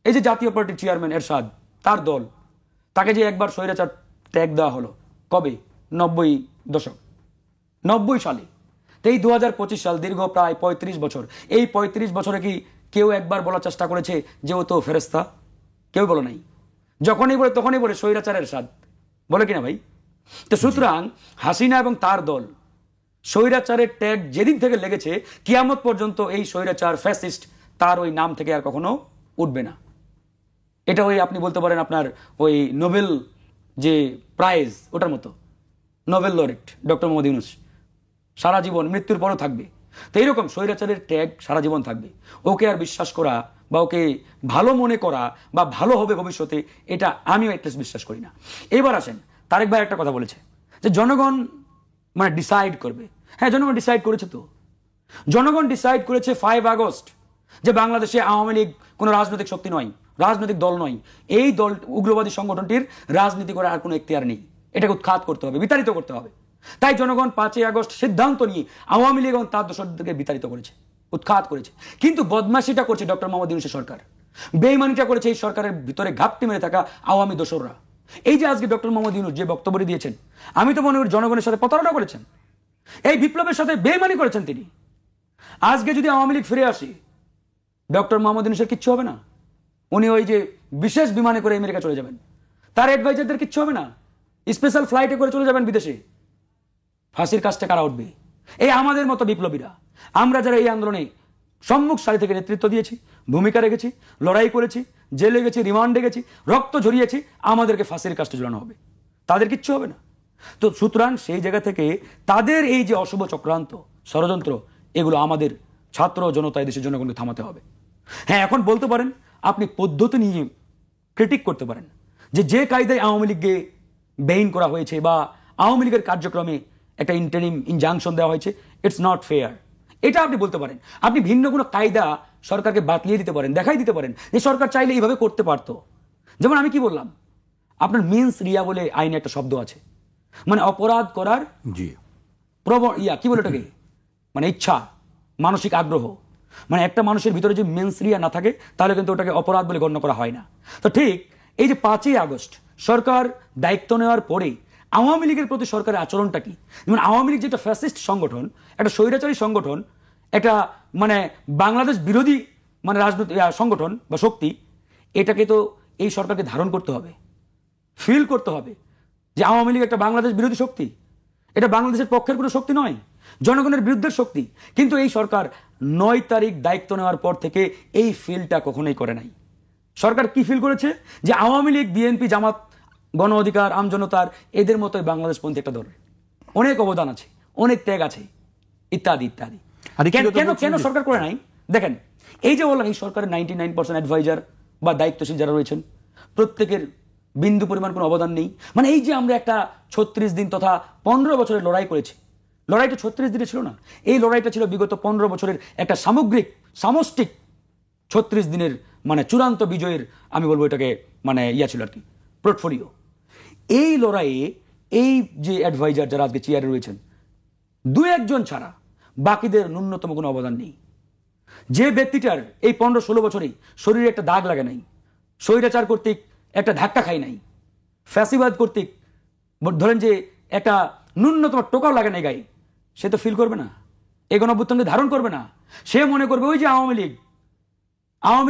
এই যে জাতীয় পার্টির চেয়ারম্যান এরশাদ, তার দল, তাকে যে একবার স্বৈরাচার ট্যাগ দেওয়া হলো, কবে? 90 সালে। তো এই 2025 সাল, দীর্ঘ প্রায় 35 বছর, এই 35 বছরে কি কেউ একবার বলার চেষ্টা করেছে যে ও তো ফেরেশতা? কেউ বলে নাই। যখনই বলে তখনই বলে স্বৈরাচারের স্বাদ, বলে কিনা ভাই? তো সুতরাং হাসিনা এবং তার দল স্বৈরাচারের ট্যাগ যেদিন থেকে লেগেছে, কিয়ামত পর্যন্ত এই স্বৈরাচার, ফ্যাসিস্ট, তার ওই নাম থেকে আর কখনো উঠবে না। এটা ওই আপনি বলতে পারেন আপনার ওই নোবেল যে প্রাইজ, ওটার মতো। Nobel laureate doctor Mohammad Yunus সারা জীবন, মৃত্যুর পরও থাকবে। তো এইরকম স্বৈরাচারের ট্যাগ সারা জীবন থাকবে। ওকে আর বিশ্বাস করা বা ওকে ভালো মনে করা বা ভালো হবে ভবিষ্যতে, এটা আমিও অ্যাটলিস্ট বিশ্বাস করি না। এবার আসেন, তারেক ভাই একটা কথা বলেছে যে জনগণ মানে ডিসাইড করবে। হ্যাঁ, জনগণ ডিসাইড করেছে। তো জনগণ ডিসাইড করেছে 5 আগস্ট যে বাংলাদেশে আওয়ামী লীগ কোনো রাজনৈতিক শক্তি নয়, রাজনৈতিক দল নয়। এই দল, উগ্রবাদী সংগঠনটির রাজনীতি করার আর কোনো এখতিয়ার নেই। এটাকে উৎখাত করতে হবে, বিতাড়িত করতে হবে। তাই জনগণ 5 আগস্ট সিদ্ধান্ত নিয়ে আওয়ামী লীগ এবং তার দোসরদেরকে বিতাড়িত করেছে, উৎখাত করেছে। কিন্তু বদমাশিটা করছে ডক্টর মোহাম্মদ ইউনূসের সরকার, বেইমানিটা করেছে এই সরকারের ভিতরে ঘাপটি মেরে থাকা আওয়ামী দোসররা। এই যে আজকে ডক্টর মোহাম্মদ ইউনূস যে বক্তব্য দিয়েছেন, আমি তো মনে করি জনগণের সাথে প্রতারণা করেছেন, এই বিপ্লবের সাথে বেইমানি করেছেন তিনি। আজকে যদি আওয়ামী লীগ ফিরে আসে, ডক্টর মোহাম্মদ ইউনূসের কিচ্ছু হবে না। উনি ওই যে বিশেষ বিমানে করে আমেরিকা চলে যাবেন, তার অ্যাডভাইজারদের কিচ্ছু হবে না, স্পেশাল ফ্লাইটে করে চলে যাবেন বিদেশে। ফাঁসির কাজটা কারা উঠবে? এই আমাদের মতো বিপ্লবীরা, আমরা যারা এই আন্দোলনে সম্মুখ সারি থেকে নেতৃত্ব দিয়েছি, ভূমিকা রেখেছি, লড়াই করেছি, জেলে গেছি, রিমান্ডে গেছি, রক্ত ঝরিয়েছি, আমাদেরকে ফাঁসির কাজটা ঝুলানো হবে, তাদের কিচ্ছু হবে না। তো সুতরাং সেই জায়গা থেকে তাদের এই যে অশুভ চক্রান্ত, ষড়যন্ত্র, এগুলো আমাদের ছাত্র জনতা, দেশের জনগণকে থামাতে হবে। হ্যাঁ, এখন বলতে পারেন, আপনি পদ্ধতি নিয়ে ক্রিটিক করতে পারেন যে কায়দায় আওয়ামী লীগকে বেইন করা হয়েছে বা আওয়ামী লীগের কার্যক্রমে একটা ইন্টারিম ইনজাংশন দেওয়া হয়েছে, ইটস নট ফেয়ার, এটা আপনি বলতে পারেন। আপনি ভিন্ন কোনো কায়দা সরকারকে বাতলিয়ে দিতে পারেন, দেখাই দিতে পারেন যে সরকার চাইলে এইভাবে করতে পারতো। যেমন আমি কি বললাম, আপনার মিন্স রিয়া বলে আইনে একটা শব্দ আছে, মানে অপরাধ করার কি বলে ওটাকে, মানে ইচ্ছা, মানসিক আগ্রহ। মানে একটা মানুষের ভিতরে যদি মেন্স রিয়া না থাকে, তাহলে কিন্তু ওটাকে অপরাধ বলে গণ্য করা হয় না। তো ঠিক এই যে 5 আগস্ট সরকার দায়িত্ব নেওয়ার পরে আওয়ামী লীগের প্রতি সরকারের আচরণটা কি? যেমন আওয়ামী লীগ যেটা ফ্যাসিস্ট সংগঠন, একটা স্বৈরাচারী সংগঠন, একটা মানে বাংলাদেশ বিরোধী মানে রাজনৈতিক সংগঠন বা শক্তি, এটাকে তো এই সরকারকে ধারণ করতে হবে, ফিল করতে হবে যে আওয়ামী লীগ একটা বাংলাদেশ বিরোধী শক্তি, এটা বাংলাদেশের পক্ষের কোনো শক্তি নয়, জনগণের বিরুদ্ধের শক্তি। কিন্তু এই সরকার 9 তারিখ দায়িত্ব নেওয়ার পর থেকে এই ফিলটা কখনোই করে নাই। সরকার কি ফিল করেছে যে আওয়ামী লীগ, বিএনপি, জামাত, গণ অধিকার, আমজনতার এদের মতোই বাংলাদেশপন্থী একটা দল, অনেক অবদান আছে, অনেক ত্যাগ আছে, ইত্যাদি ইত্যাদি। কেন সরকার করে নাই? দেখেন, এই যে বললাম, এই সরকারের 99% অ্যাডভাইজার বা দায়িত্বশীল যারা রয়েছেন, প্রত্যেকের বিন্দু পরিমাণ কোনো অবদান নেই। মানে এই যে আমরা একটা 36 দিন তথা 15 বছরের লড়াই করেছি, লড়াইটা 36 দিনে ছিল না, এই লড়াইটা ছিল বিগত 15 বছরের একটা সামষ্টিক 36 দিনের মানে চূড়ান্ত বিজয়ের, আমি বলবো এটাকে মানে ছিল আর কি, পোর্টফোলিও। এই লড়াইয়ে এই যে অ্যাডভাইজার যারা আজকে চেয়ারে রয়েছেন, 2-1 জন ছাড়া বাকিদের ন্যূনতম কোনো অবদান নেই। যে ব্যক্তিটার এই 15-16 বছরেই শরীরে একটা দাগ লাগে নাই, স্বৈরাচার কর্তৃক একটা ধাক্কা খাই নাই, ফ্যাসিবাদ কর্তৃক ধরেন যে একটা ন্যূনতম টোকাও লাগে নাই গায়ে, সে তো ফিল করবে না, এই গণঅভ্যুত্থানকে ধারণ করবে না। সে মনে করবে ওই যে আওয়ামী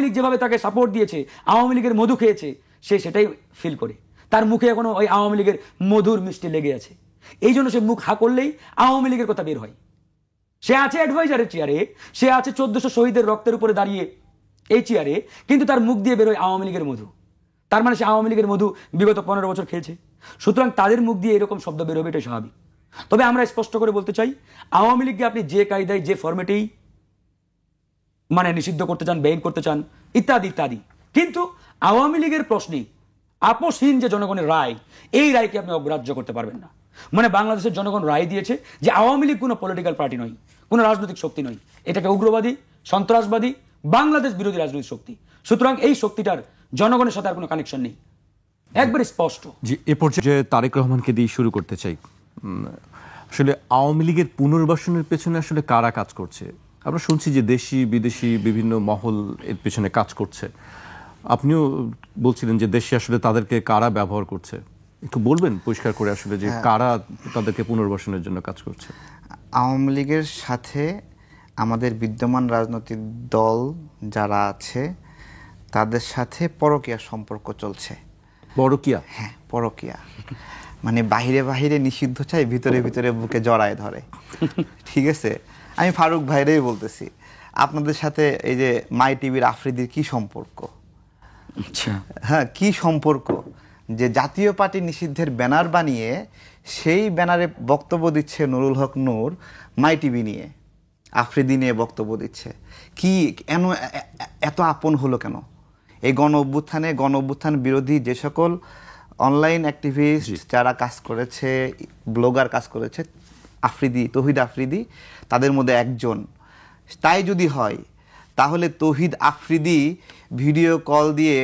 লীগ যেভাবে তাকে সাপোর্ট দিয়েছে, আওয়ামী লীগের মধু খেয়েছে, সে সেটাই ফিল করে। তার মুখে এখনো ওই আওয়ামী লীগের মধুর মিষ্টি লেগে আছে, এই জন্য সে মুখ হা করলেই আওয়ামী লীগের কথা বের হয়। সে আছে অ্যাডভাইজারের চেয়ারে, সে আছে 1400 শহীদের রক্তের উপরে দাঁড়িয়ে এই চেয়ারে, কিন্তু তার মুখ দিয়ে বেরোয় আওয়ামী লীগের মধু। তার মানে সে আওয়ামী লীগের মধু বিগত 15 বছর খেয়েছে, সুতরাং তাদের মুখ দিয়ে এরকম শব্দ বেরোবে, এটাই স্বাভাবিক। তবে আমরা স্পষ্ট করে বলতে চাই, আওয়ামী লীগকে আপনি যে কায়দায়, যে ফরম্যাটেই মানে নিষিদ্ধ করতে চান, বেইন করতে চান, ইত্যাদি ইত্যাদি, কিন্তু আওয়ামী লীগের প্রশ্নে আপোষহীন যে জনগণের রায়, এই রায়কে আপনি অগ্রাহ্য করতে পারবেন না। মানে বাংলাদেশের জনগণ রায় দিয়েছে যে আওয়ামী লীগ কোনো পলিটিক্যাল পার্টি নয়, কোনো রাজনৈতিক শক্তি নয়, এটাকে উগ্রবাদী, সন্ত্রাসবাদী, বাংলাদেশ বিরোধী রাজনৈতিক শক্তি। সুতরাং এই শক্তিটার জনগণের সাথে আর কোনো কানেকশন নেই, একবারে স্পষ্ট। জি, এ পর্যায়ে তারেক রহমানকে দিয়ে শুরু করতে চাই। আসলে আওয়ামী লীগের পুনর্বাসনের পেছনে আসলে কারা কাজ করছে? আমরা শুনছি যে দেশি বিদেশি বিভিন্ন মহল এর পেছনে কাজ করছে। আপনিও বলছিলেন যে দেশে আসলে তাদেরকে কারা ব্যবহার করছে, একটু বলবেন পরিষ্কার করে আসলে যে কারা তাদেরকে পুনর্বাসনের জন্য কাজ করছে? আওয়ামী লীগের সাথে আমাদের বিদ্যমান রাজনৈতিক দল যারা আছে তাদের সাথে পরকীয়া সম্পর্ক চলছে। পরকীয়া? হ্যাঁ, পরকীয়া। মানে বাহিরে বাহিরে নিষিদ্ধ চাই, ভিতরে ভিতরে বুকে জড়ায় ধরে। ঠিক আছে, আমি ফারুক ভাইরেই বলতেছি, আপনাদের সাথে এই যে মাই টিভির আফ্রিদির কি সম্পর্ক? আচ্ছা, হ্যাঁ, কি সম্পর্ক যে জাতীয় পার্টি নিষিদ্ধের ব্যানার বানিয়ে সেই ব্যানারে বক্তব্য দিচ্ছে নুরুল হক নূর, মাই টিভি নিয়ে আফ্রিদি নিয়ে বক্তব্য দিচ্ছে। কি কেন এত আপন হলো কেন? এই গণ অভ্যুত্থান বিরোধী যে সকল অনলাইন অ্যাক্টিভিস্ট যারা কাজ করেছে, ব্লগার কাজ করেছে, আফ্রিদি, তৌহিদ আফ্রিদি তাদের মধ্যে একজন। তাই যদি হয় তাহলে তৌহিদ আফ্রিদি ভিডিও কল দিয়ে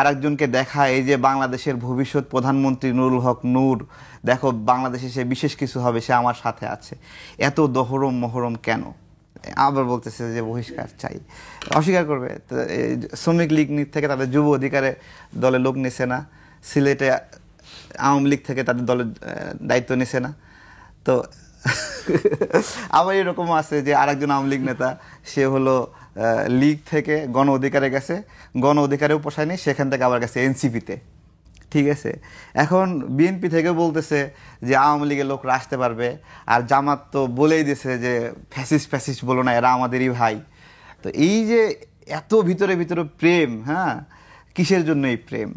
আরেকজনকে দেখায় এই যে বাংলাদেশের ভবিষ্যৎ প্রধানমন্ত্রী নুরুল হক নূর, দেখো বাংলাদেশে সে বিশেষ কিছু হবে, সে আমার সাথে আছে। এত দহরম মহরম কেন? আবার বলতেছে যে বহিষ্কার চাই, অস্বীকার করবে। শ্রমিক লীগ থেকে তাদের যুব অধিকারে দলে লোক নিছে না, সিলেটে আওয়ামী লীগ থেকে তাদের দলের দায়িত্ব নিছে না। তো আবার এরকম আছে যে আরেকজন আওয়ামী লীগ নেতা, সে হলো লীগ থেকে গণ অধিকারে গেছে, গণ অধিকারেও পোষায়নি, সেখান থেকে আবার গেছে এনসিপিতে। ঠিক আছে, এখন বিএনপি থেকে বলতেছে যে আওয়ামী লীগের লোকরা আসতে পারবে, আর জামাত তো বলেই দিছে যে ফ্যাসিস্ট বলো না, এরা আমাদেরই ভাই। তো এই যে এত ভিতরে ভিতরে প্রেম, হ্যাঁ, কিসের জন্য এই প্রেম?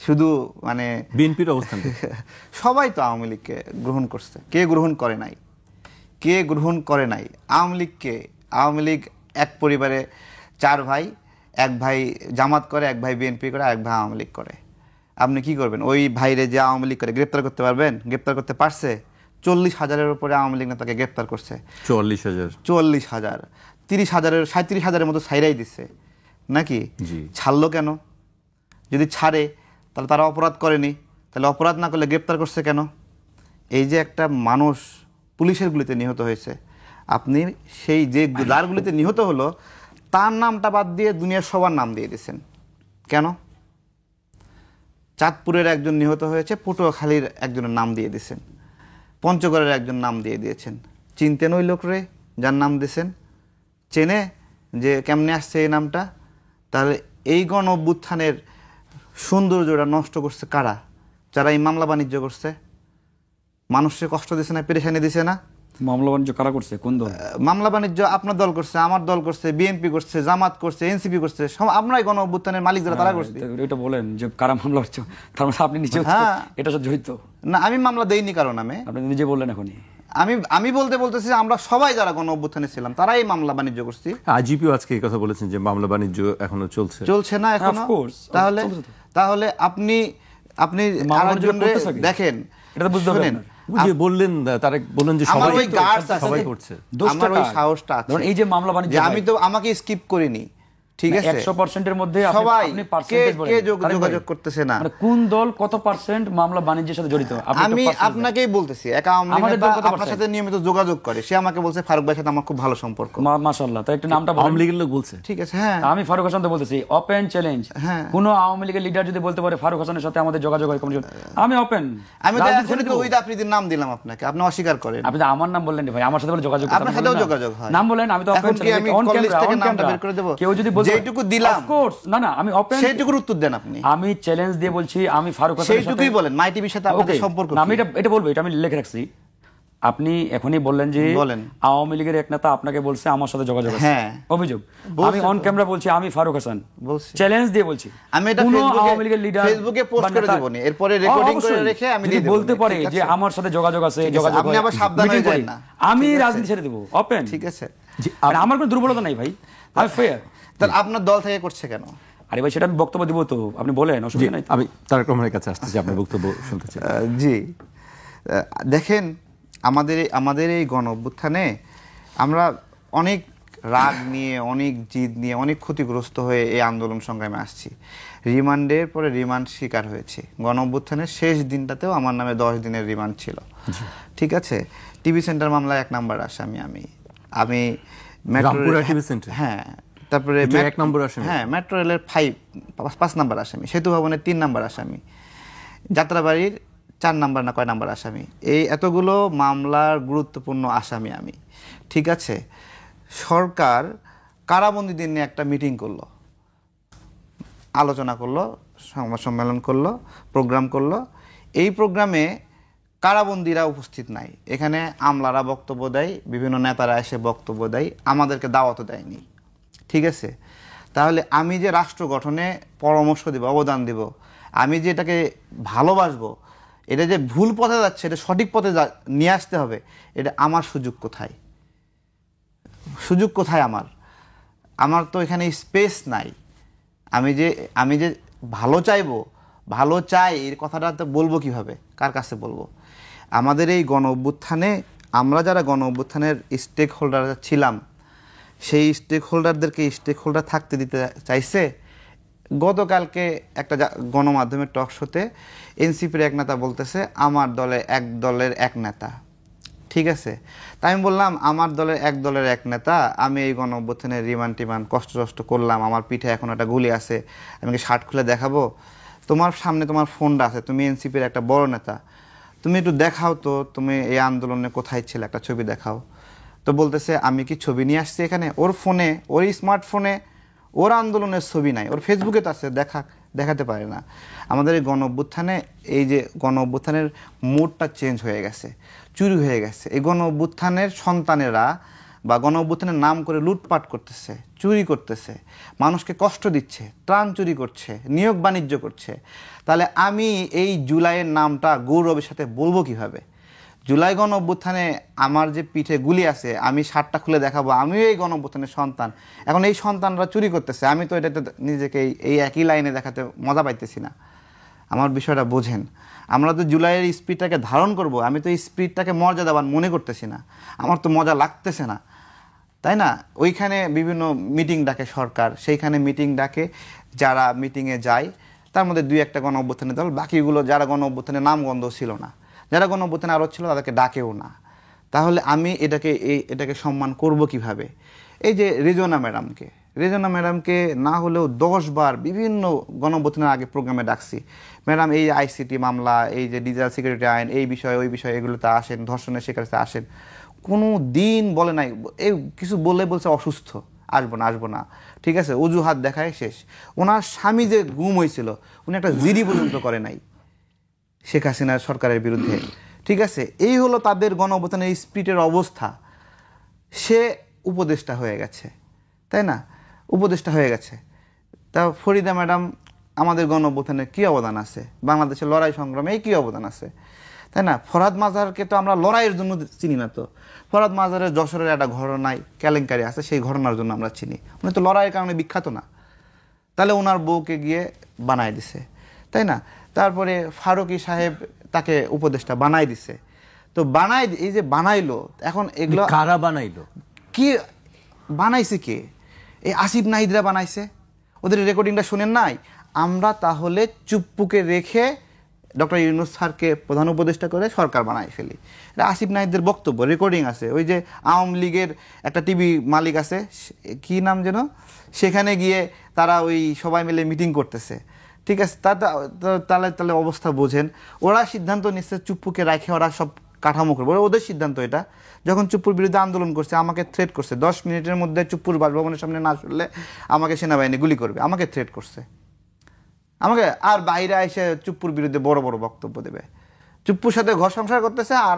শুধু মানে বিএনপির অবস্থান সবাই তো আওয়ামী লীগকে গ্রহণ করছে, কে গ্রহণ করে নাই? কে গ্রহণ করে নাই আওয়ামী লীগকে? আওয়ামী লীগ এক পরিবারে 4 ভাই, এক ভাই জামাত করে, এক ভাই বিএনপি করে, এক ভাই আওয়ামী লীগ করে। আপনি কি করবেন? ওই ভাইরে যে আওয়ামী লীগ করে গ্রেপ্তার করতে পারবেন? গ্রেপ্তার করতে পারছে? 40,000-এর উপরে আওয়ামী লীগ নেতাকে গ্রেপ্তার করছে। 40,000 40,000, 30,000-এর 37,000-এর মতো ছাইরাই দিচ্ছে নাকি? ছাড়লো কেন? যদি ছাড়ে তাহলে তারা অপরাধ করেনি, তাহলে অপরাধ না করলে গ্রেপ্তার করছে কেন? এই যে একটা মানুষ পুলিশের গুলিতে নিহত হয়েছে, আপনি সেই যে যার গুলিতে নিহত হলো তার নামটা বাদ দিয়ে দুনিয়ার সবার নাম দিয়ে দিয়েছেন কেন? চাঁদপুরের একজন নিহত হয়েছে, পটুয়াখালীর একজনের নাম দিয়ে দিয়েছেন, পঞ্চগড়ের একজন নাম দিয়ে দিয়েছেন। চিনতেন ওই লোকরে যার নাম দিয়েছেন? চেনে যে কেমনে আসছে এই নামটা? তাহলে এই গণ অভ্যুত্থানের সৌন্দর্যটা নষ্ট করছে কারা? যারা এই মামলা বাণিজ্য করছে, মানুষকে কষ্ট দিছে না, পেরেশানি দিছে না? মামলা বাণিজ্য কারা করছে? কোন দল? মামলা বাণিজ্য আপনার দল করছে, আমার দল করছে, বিএনপি করছে, জামাত করছে, এনসিপি করছে, আমরাই গণ অভ্যুত্থানের মালিক যারা তারা করছে। এটা বলেন যে কারা মামলা হচ্ছে, তার মানে আপনি নিজে এটা সাথে জড়িত না? আমি মামলা দেইনি কারণ আপনি নিজে বললেন এখনই। আমি বলতেছি আমরা সবাই যারা গণ অভ্যুত্থানে ছিলাম তারাই মামলা বাণিজ্য করছি। আইজিপিও আজকে এই কথা বলেছেন যে মামলা বাণিজ্য এখনো চলছে না এখনো? তাহলে আপনি দেখেন, এটা তো বুঝতে পারেন। বললেন তারা বললেন যে সবাই করছে, আমার ওই সাহসটা আছে। এই যে মামলা বাণিজ্য, আমি তো আমাকে স্কিপ করিনি, ঠিক আছে? 100% এর মধ্যে সবাই কে যোগাযোগ করতেছে না, মানে কোন দল কত পার্সেন্ট মামলা বাণিজ্যের সাথে জড়িত? আমি আপনাকেই বলতেছি, এক আওয়ামী লীগ নেতা আপনার সাথে নিয়মিত যোগাযোগ করে, সে আমাকে বলছে ফারুক ভাইয়ের সাথে আমার খুব ভালো সম্পর্ক। মাশাআল্লাহ, তাই একটু নামটা আওয়ামী লীগের লোক বলছে, ঠিক আছে? হ্যাঁ, আমি ফারুক হাসান তো বলতেছি, ওপেন চ্যালেঞ্জ। কোন আওয়ামী লীগের লিডার যদি বলতে পারে ফারুক হাসানের সাথে আমাদের যোগাযোগ হয়, আমি ওপেন। আমি তো এখনই তো ওইটা আপনাদের নাম দিলাম আপনাকে, আপনি অস্বীকার করেন। আপনি তো আমার নাম বললেন ভাই, আমার সাথে বলে যোগাযোগ করতে, আপনার সাথেও যোগাযোগ হয়, নাম বলেন। আমি তো ওপেন চ্যালেঞ্জ, অন ক্যামেরা বের করে দেব। কেউ যদি বলে যেটুকু দিলাম, না আমি ওপেন, সেইটুকুর উত্তর দেন আপনি। আমি চ্যালেঞ্জ দিয়ে বলছি, আমি ফারুক হাসানের সাথে সেইটুকুই বলেন। মাই টিভির সাথে আপনাদের সম্পর্ক কি? আমি এটা বলবো, এটা আমি লিখে রাখছি। আপনি এখনই বললেন যে আওয়ামী লীগের এক নেতা আপনাকে বলছে আমার সাথে যোগাযোগ আছে, অভিযোগ। আমি অন ক্যামেরা বলছি, আমি ফারুক হাসান চ্যালেঞ্জ দিয়ে বলছি, আমি এটা আওয়ামী লীগের লিডার ফেসবুকে পোস্ট করে দেব নি, এরপরে রেকর্ডিং করে রেখে আমি দিয়ে দেব। বলতে পারে যে আমার সাথে যোগাযোগ আছে, যোগাযোগ আপনি আবার সাবধান হয়ে যান না, আমি রাজনীতি ছেড়ে দেব। ওপেন, ঠিক আছে? আমার কোনো দুর্বলতা নাই ভাই, আমি ফেয়ার। তাহলে আপনার দল থেকে করছে কেন? আরে ভাই, সেটা আমি বক্তব্য দিব, তো আপনি বলেন, অসুবিধা নাই। আমি তারেক রহমানের কাছে আসতেছি, আপনার বক্তব্য শুনতে চাই। জি, দেখেন, আমাদের এই গণ অভ্যুত্থানে আমরা অনেক রাগ নিয়ে, অনেক জিদ নিয়ে, অনেক ক্ষতিগ্রস্ত হয়ে এই আন্দোলন সংগ্রামে আসছি। রিমান্ডের পরে রিমান্ড শিকার হয়েছি। গণ অভ্যুত্থানের শেষ দিনটাতেও আমার নামে 10 দিনের রিমান্ড ছিল, ঠিক আছে? টিভি সেন্টার মামলায় 1 নাম্বার আসামি আমি হ্যাঁ, তারপরে 1 নম্বর আসামি, হ্যাঁ, মেট্রো রেলের 5 নাম্বার আসামি, সেতু ভবনের 3 নাম্বার আসামি, যাত্রাবাড়ির 4 নাম্বার না কয় নাম্বার আসামি, এই এতগুলো মামলার গুরুত্বপূর্ণ আসামি আমি। ঠিক আছে, সরকার কারাবন্দীদের নিয়ে একটা মিটিং করলো, আলোচনা করলো, সংবাদ সম্মেলন করলো, প্রোগ্রাম করলো। এই প্রোগ্রামে কারাবন্দীরা উপস্থিত নাই, এখানে আমলারা বক্তব্য দেয়, বিভিন্ন নেতারা এসে বক্তব্য দেয়, আমাদেরকে দাওয়াতও দেয়নি। ঠিক আছে, তাহলে আমি যে রাষ্ট্র গঠনে পরামর্শ দেব, অবদান দেব, আমি যে এটাকে ভালোবাসবো, এটা যে ভুল পথে যাচ্ছে এটা সঠিক পথে নিয়ে আসতে হবে, এটা আমার সুযোগ কোথায়? সুযোগ কোথায় আমার? আমার তো এখানে স্পেস নাই। আমি যে ভালো চাইবো, ভালো চাই, এই কথাটা তো বলবো কিভাবে, কার কাছে বলবো? আমাদের এই গণ অভ্যুত্থানে আমরা যারা গণ অভ্যুত্থানের স্টেক হোল্ডার ছিলাম, সেই স্টেক হোল্ডারদেরকে স্টেক হোল্ডার থাকতে দিতে চাইছে। গতকালকে একটা গণমাধ্যমের টক শোতে এনসিপির এক নেতা বলতেছে আমার দলের এক নেতা। ঠিক আছে, তাই আমি বললাম আমার দলের এক নেতা, আমি এই গণ অভ্যুত্থানের রিমান্ড কষ্ট করলাম, আমার পিঠে এখন একটা গুলি আছে, আমি কি শার্ট খুলে দেখাবো? তোমার সামনে তোমার ফোনটা আছে, তুমি এনসিপির একটা বড় নেতা, তুমি একটু দেখাও তো তুমি এই আন্দোলনে কোথায় ছিলে, একটা ছবি দেখাও। তো বলতেছে আমি কি ছবি নিয়ে আসছি এখানে? ওর ফোনে, ওর স্মার্টফোনে ওর আন্দোলনের ছবি নাই, ওর ফেসবুকে তো আছে, দেখাতে পারে না। আমাদের এই গণ অভ্যুত্থানে এই যে গণ অভ্যুত্থানের মোডটা চেঞ্জ হয়ে গেছে, চুরি হয়ে গেছে। এই গণ অভ্যুত্থানের সন্তানেরা বা গণ অভ্যুত্থানের নাম করে লুটপাট করতেছে, চুরি করতেছে, মানুষকে কষ্ট দিচ্ছে, ত্রাণ চুরি করছে, নিয়োগ বাণিজ্য করছে। তাহলে আমি এই জুলাইয়ের নামটা গৌরবের সাথে বলবো কিভাবে? জুলাই গণ অভ্যুত্থানে আমার যে পিঠে গুলি আছে, আমি শার্টটা খুলে দেখাবো আমিও এই গণ অভ্যুত্থানের সন্তান। এখন এই সন্তানরা চুরি করতেছে, আমি তো এটাতে নিজেকে এই একই লাইনে দেখাতে মজা পাইতেছি না। আমার বিষয়টা বোঝেন। আমরা তো জুলাইয়ের স্পিডটাকে ধারণ করব, আমি তো এই স্পিডটাকে মর্যাদাবান মনে করতেছি না, আমার তো মজা লাগতেছে না, তাই না? ওইখানে বিভিন্ন মিটিং ডাকে সরকার, সেইখানে মিটিং ডাকে, যারা মিটিংয়ে যায় তার মধ্যে 2-1টা গণ অভ্যুত্থানের দল, বাকিগুলো যারা গণ অভ্যুত্থানের নামগন্ধ ছিল না, যারা গণ অভ্যুত্থানে আরও ছিল তাদেরকে ডাকেও না। তাহলে আমি এটাকে সম্মান করব কিভাবে? এই যে রেজনা ম্যাডামকে না হলেও 10 বার বিভিন্ন গণ অভ্যুত্থানের আগে প্রোগ্রামে ডাকছি, ম্যাডাম এই আইসিটি মামলা, এই যে ডিজিটাল সিকিউরিটি আইন, এই বিষয় ওই বিষয় এগুলোতে আসেন, ধর্ষণের শিকার আসেন। কোনো দিন বলে নাই, এই কিছু বলছে অসুস্থ, আসবো না। ঠিক আছে, অজুহাত দেখায় শেষ। ওনার স্বামী যে গুম হয়েছিল, উনি একটা জিডি পর্যন্ত করে নাই শেখ হাসিনার সরকারের বিরুদ্ধে। ঠিক আছে, এই হলো তাদের গণ অভ্যুত্থানের স্পিরিটের অবস্থা। সে উপদেষ্টা হয়ে গেছে, তাই না? উপদেষ্টা হয়ে গেছে। তা ফরিদা ম্যাডাম আমাদের গণ অভ্যুত্থানের কী অবদান আছে, বাংলাদেশের লড়াই সংগ্রামে কী অবদান আছে, তাই না? ফরহাদ মাজারকে তো আমরা লড়াইয়ের জন্য চিনি না। তো ফরহাদ মাজারের যশোরের একটা ঘটনায় কেলেঙ্কারি আছে, সেই ঘটনার জন্য আমরা চিনি, উনি তো লড়াইয়ের কারণে বিখ্যাত না। তাহলে ওনার বউকে গিয়ে বানায় দিছে, তাই না? তারপরে ফারুকী সাহেব তাকে উপদেষ্টা বানাই দিছে। তো এই যে বানাইলো, এখন এগুলো কারা বানাইলো? কি বানাইছে কে? এই আসিফ নাহিদরা বানাইছে, ওদের রেকর্ডিংটা শুনেন নাই? আমরা তাহলে চুপ্পুকে রেখে ডক্টর ইউনূস স্যারকে প্রধান উপদেষ্টা করে সরকার বানাই ফেলি। এটা আসিফ নাহিদদের বক্তব্য, রেকর্ডিং আছে। ওই যে আওয়ামী লীগের একটা টিভি মালিক আছে, কি নাম যেন, সেখানে গিয়ে তারা ওই সবাই মিলে মিটিং করতেছে। ঠিক আছে, তাহলে অবস্থা বোঝেন। ওরা সিদ্ধান্ত নিচ্ছে চুপ্পুকে রাখে ওরা সব কাঠামো করবে, ওদের সিদ্ধান্ত এটা। যখন চুপ্পুর বিরুদ্ধে আন্দোলন করছে আমাকে থ্রেট করছে, 10 মিনিটের মধ্যে চুপ্পুর বাসভবনের সামনে না শুনলে আমাকে সেনাবাহিনী গুলি করবে, আমাকে থ্রেট করছে, আমাকে। আর বাইরে এসে চুপ্পুর বিরুদ্ধে বড় বড় বক্তব্য দেবে, চুপ্পুর সাথে ঘর সংসার করতেছে, আর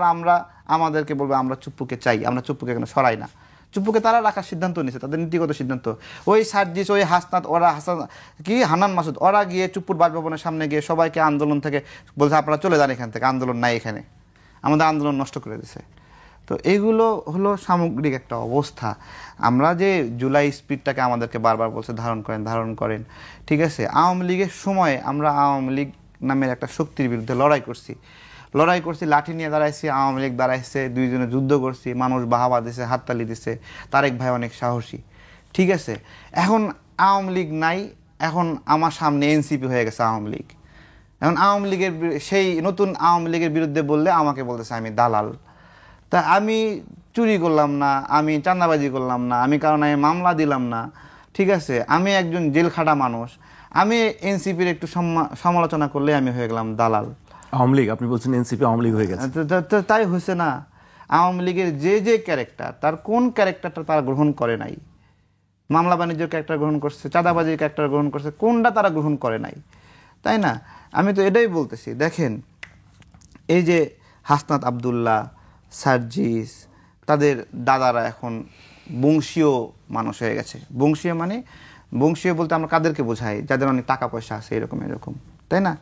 আমাদেরকে বলবে আমরা চুপ্পুকে চাই, আমরা চুপ্পুকে এখানে সরাই না। চুপ্পুকে তারা রাখার সিদ্ধান্ত নিয়েছে, তাদের নীতিগত সিদ্ধান্ত। ওই সার্জিস, ওই হাসনাত, হান্নান মাসুদ, ওরা গিয়ে চুপ্পুর বাসভবনের সামনে গিয়ে সবাইকে আন্দোলন থেকে বলছে আপনারা চলে যান এখান থেকে, আন্দোলন নাই এখানে, আমাদের আন্দোলন নষ্ট করে দিছে। তো এইগুলো হলো সামগ্রিক একটা অবস্থা। আমরা যে জুলাই স্পিডটাকে আমাদেরকে বারবার বলছে ধারণ করেন, ঠিক আছে। আওয়ামী লীগের সময় আমরা আওয়ামী লীগ নামের একটা শক্তির বিরুদ্ধে লড়াই করছি, লাঠি নিয়ে দাঁড়াইছি, আওয়ামী লীগ দাঁড়াইছে, দুইজনে যুদ্ধ করছি, মানুষ বাহাবা দিছে, হাততালি দিছে, তারেক ভাই অনেক সাহসী, ঠিক আছে। এখন আওয়ামী লীগ নাই, এখন আমার সামনে এনসিপি হয়ে গেছে আওয়ামী লীগ। এখন আওয়ামী লীগের সেই নতুন আওয়ামী লীগের বিরুদ্ধে বললে আমাকে বলতেছে আমি দালাল। তা আমি চুরি করলাম না, আমি চাঁদাবাজি করলাম না, আমি কারণে মামলা দিলাম না, ঠিক আছে। আমি একজন জেল খাটা মানুষ, আমি এনসিপির একটু সমালোচনা করলে আমি হয়ে গেলাম দালাল। আওয়ামী লীগ, আপনি বলছেন এনসিপি আওয়ামী লীগ হয়ে গেছে। তো তাই হয়েছে না? আওয়ামী লীগের যে ক্যারেক্টার, তার কোন ক্যারেক্টারটা তারা গ্রহণ করে নাই? মামলা বাণিজ্যের ক্যারেক্টার গ্রহণ করছে, চাঁদাবাজির ক্যারেক্টার গ্রহণ করছে, কোনটা তারা গ্রহণ করে নাই? তাই না? আমি তো এটাই বলতেছি। দেখেন, এই যে হাসনাত আব্দুল্লাহ, সার্জিস, তাদের দাদারা এখন বংশীয় মানুষ হয়ে গেছে। বংশীয় মানে, বংশীয় বলতে আমরা কাদেরকে বোঝাই? যাদের অনেক টাকা পয়সা আছে, এরকম, তাই না?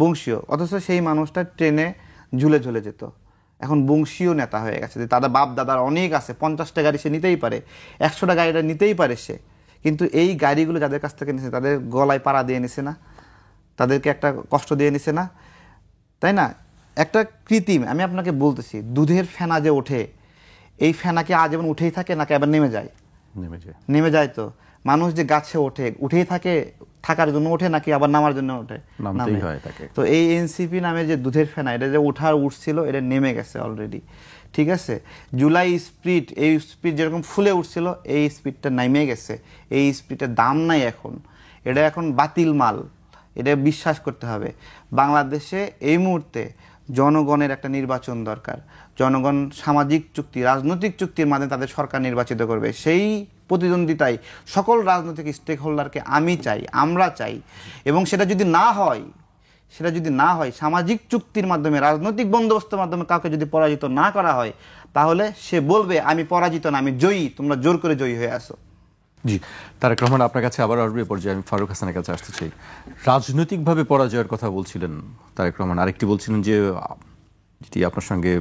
বংশীয়। অথচ সেই মানুষটা ট্রেনে ঝুলে ঝুলে যেত, এখন বংশীয় নেতা হয়ে গেছে। যে তাদের বাপ দাদার অনেক আছে, 50টা গাড়ি সে নিতেই পারে, 100টা গাড়িটা নিতেই পারে সে, কিন্তু এই গাড়িগুলো যাদের কাছ থেকে নিছে তাদের গলায় পাড়া দিয়ে নিছে না, তাদেরকে একটা কষ্ট দিয়ে নিছে না, তাই না? একটা কৃত্রিম, আমি আপনাকে বলতেছি, দুধের ফেনা যে ওঠে, এই ফেনা কি আজীবন উঠেই থাকে নাকি আবার নেমে যায়? নেমে যায়। তো মানুষ যে গাছে ওঠে, উঠেই থাকে, থাকার জন্য ওঠে নাকি আবার নামার জন্য ওঠে? নামতেই হয় তাকে। তো এই এনসিপি নামে যে দুধের ফেনা, এটা যে উঠছিল, এটা নেমে গেছে অলরেডি, ঠিক আছে? জুলাই স্পিড, এই স্পিড যেরকম ফুলে উঠছিল, এই স্পিডটা নেমে গেছে। এই স্পিডের দাম নাই এখন, এটা এখন বাতিল মাল, এটা বিশ্বাস করতে হবে। বাংলাদেশে এই মুহূর্তে জনগণের একটা নির্বাচন দরকার। জনগণ সামাজিক চুক্তি, রাজনৈতিক চুক্তির মাধ্যমে তাদের সরকার নির্বাচিত করবে। সেই প্রতিদ্বন্দ্বিতায় সকল রাজনৈতিক স্টেক হোল্ডারকে আমি চাই, আমরা চাই। এবং সেটা যদি না হয়, সামাজিক চুক্তির মাধ্যমে, রাজনৈতিক বন্দোবস্তের মাধ্যমে কাউকে যদি পরাজিত না করা হয়, তাহলে সে বলবে আমি পরাজিত না, আমি জয়ী, তোমরা জোর করে জয়ী হয়ে আসো। জি, তারেক রহমান, আপনার কাছে আবার আসবে পর্যায়ে। আমি ফারুক হাসানের কাছে আসতে চাই। রাজনৈতিকভাবে পরাজয়ের কথা বলছিলেন তারেক রহমান, আরেকটি বলছিলেন যে যেটি আপনার সঙ্গে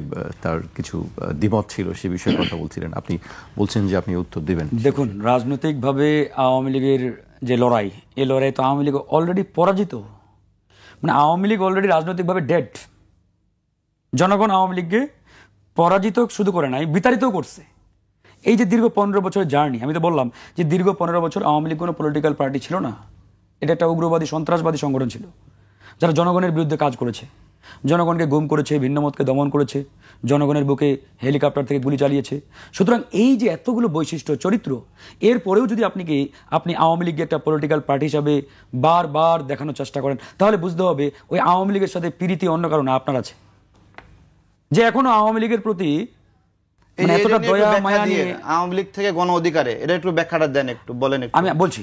তার কিছু দ্বিমত ছিল, সে বিষয়ে কথা বলছিলেন। আপনি বলছেন যে আপনি উত্তর দেবেন। দেখুন, রাজনৈতিকভাবে আওয়ামী লীগের যে লড়াই, এই লড়াই তো আওয়ামী লীগ অলরেডি পরাজিত। মানে আওয়ামী লীগ অলরেডি রাজনৈতিকভাবে ডেড। জনগণ আওয়ামী লীগকে পরাজিত শুধু করে নাই, বিতাড়িতও করছে। এই যে দীর্ঘ 15 বছরের জার্নি, আমি তো বললাম যে দীর্ঘ 15 বছর আওয়ামী লীগ কোনো পলিটিক্যাল পার্টি ছিল না, এটা একটা উগ্রবাদী সন্ত্রাসবাদী সংগঠন ছিল, যারা জনগণের বিরুদ্ধে কাজ করেছে, জনগণকে গুম করেছে, ভিন্নমতকে দমন করেছে, জনগণের বুকে হেলিকপ্টার থেকে গুলি চালিয়েছে। সুতরাং এই যে এতগুলো বৈশিষ্ট্য, চরিত্র, এরপরেও যদি আপনি আওয়ামী লীগকে একটা পলিটিক্যাল পার্টি হিসাবে বারবার দেখানোর চেষ্টা করেন, তাহলে বুঝতে হবে ওই আওয়ামী লীগের সাথে প্রীতি অন্য কারণে আপনার আছে, যে এখনো আওয়ামী লীগের প্রতি এতটা দয়া মায়া নিয়ে। আওয়ামী লীগ থেকে গণ অধিকারে, এটা একটু ব্যাখ্যাটা দেন, একটু বলেন। আমি বলছি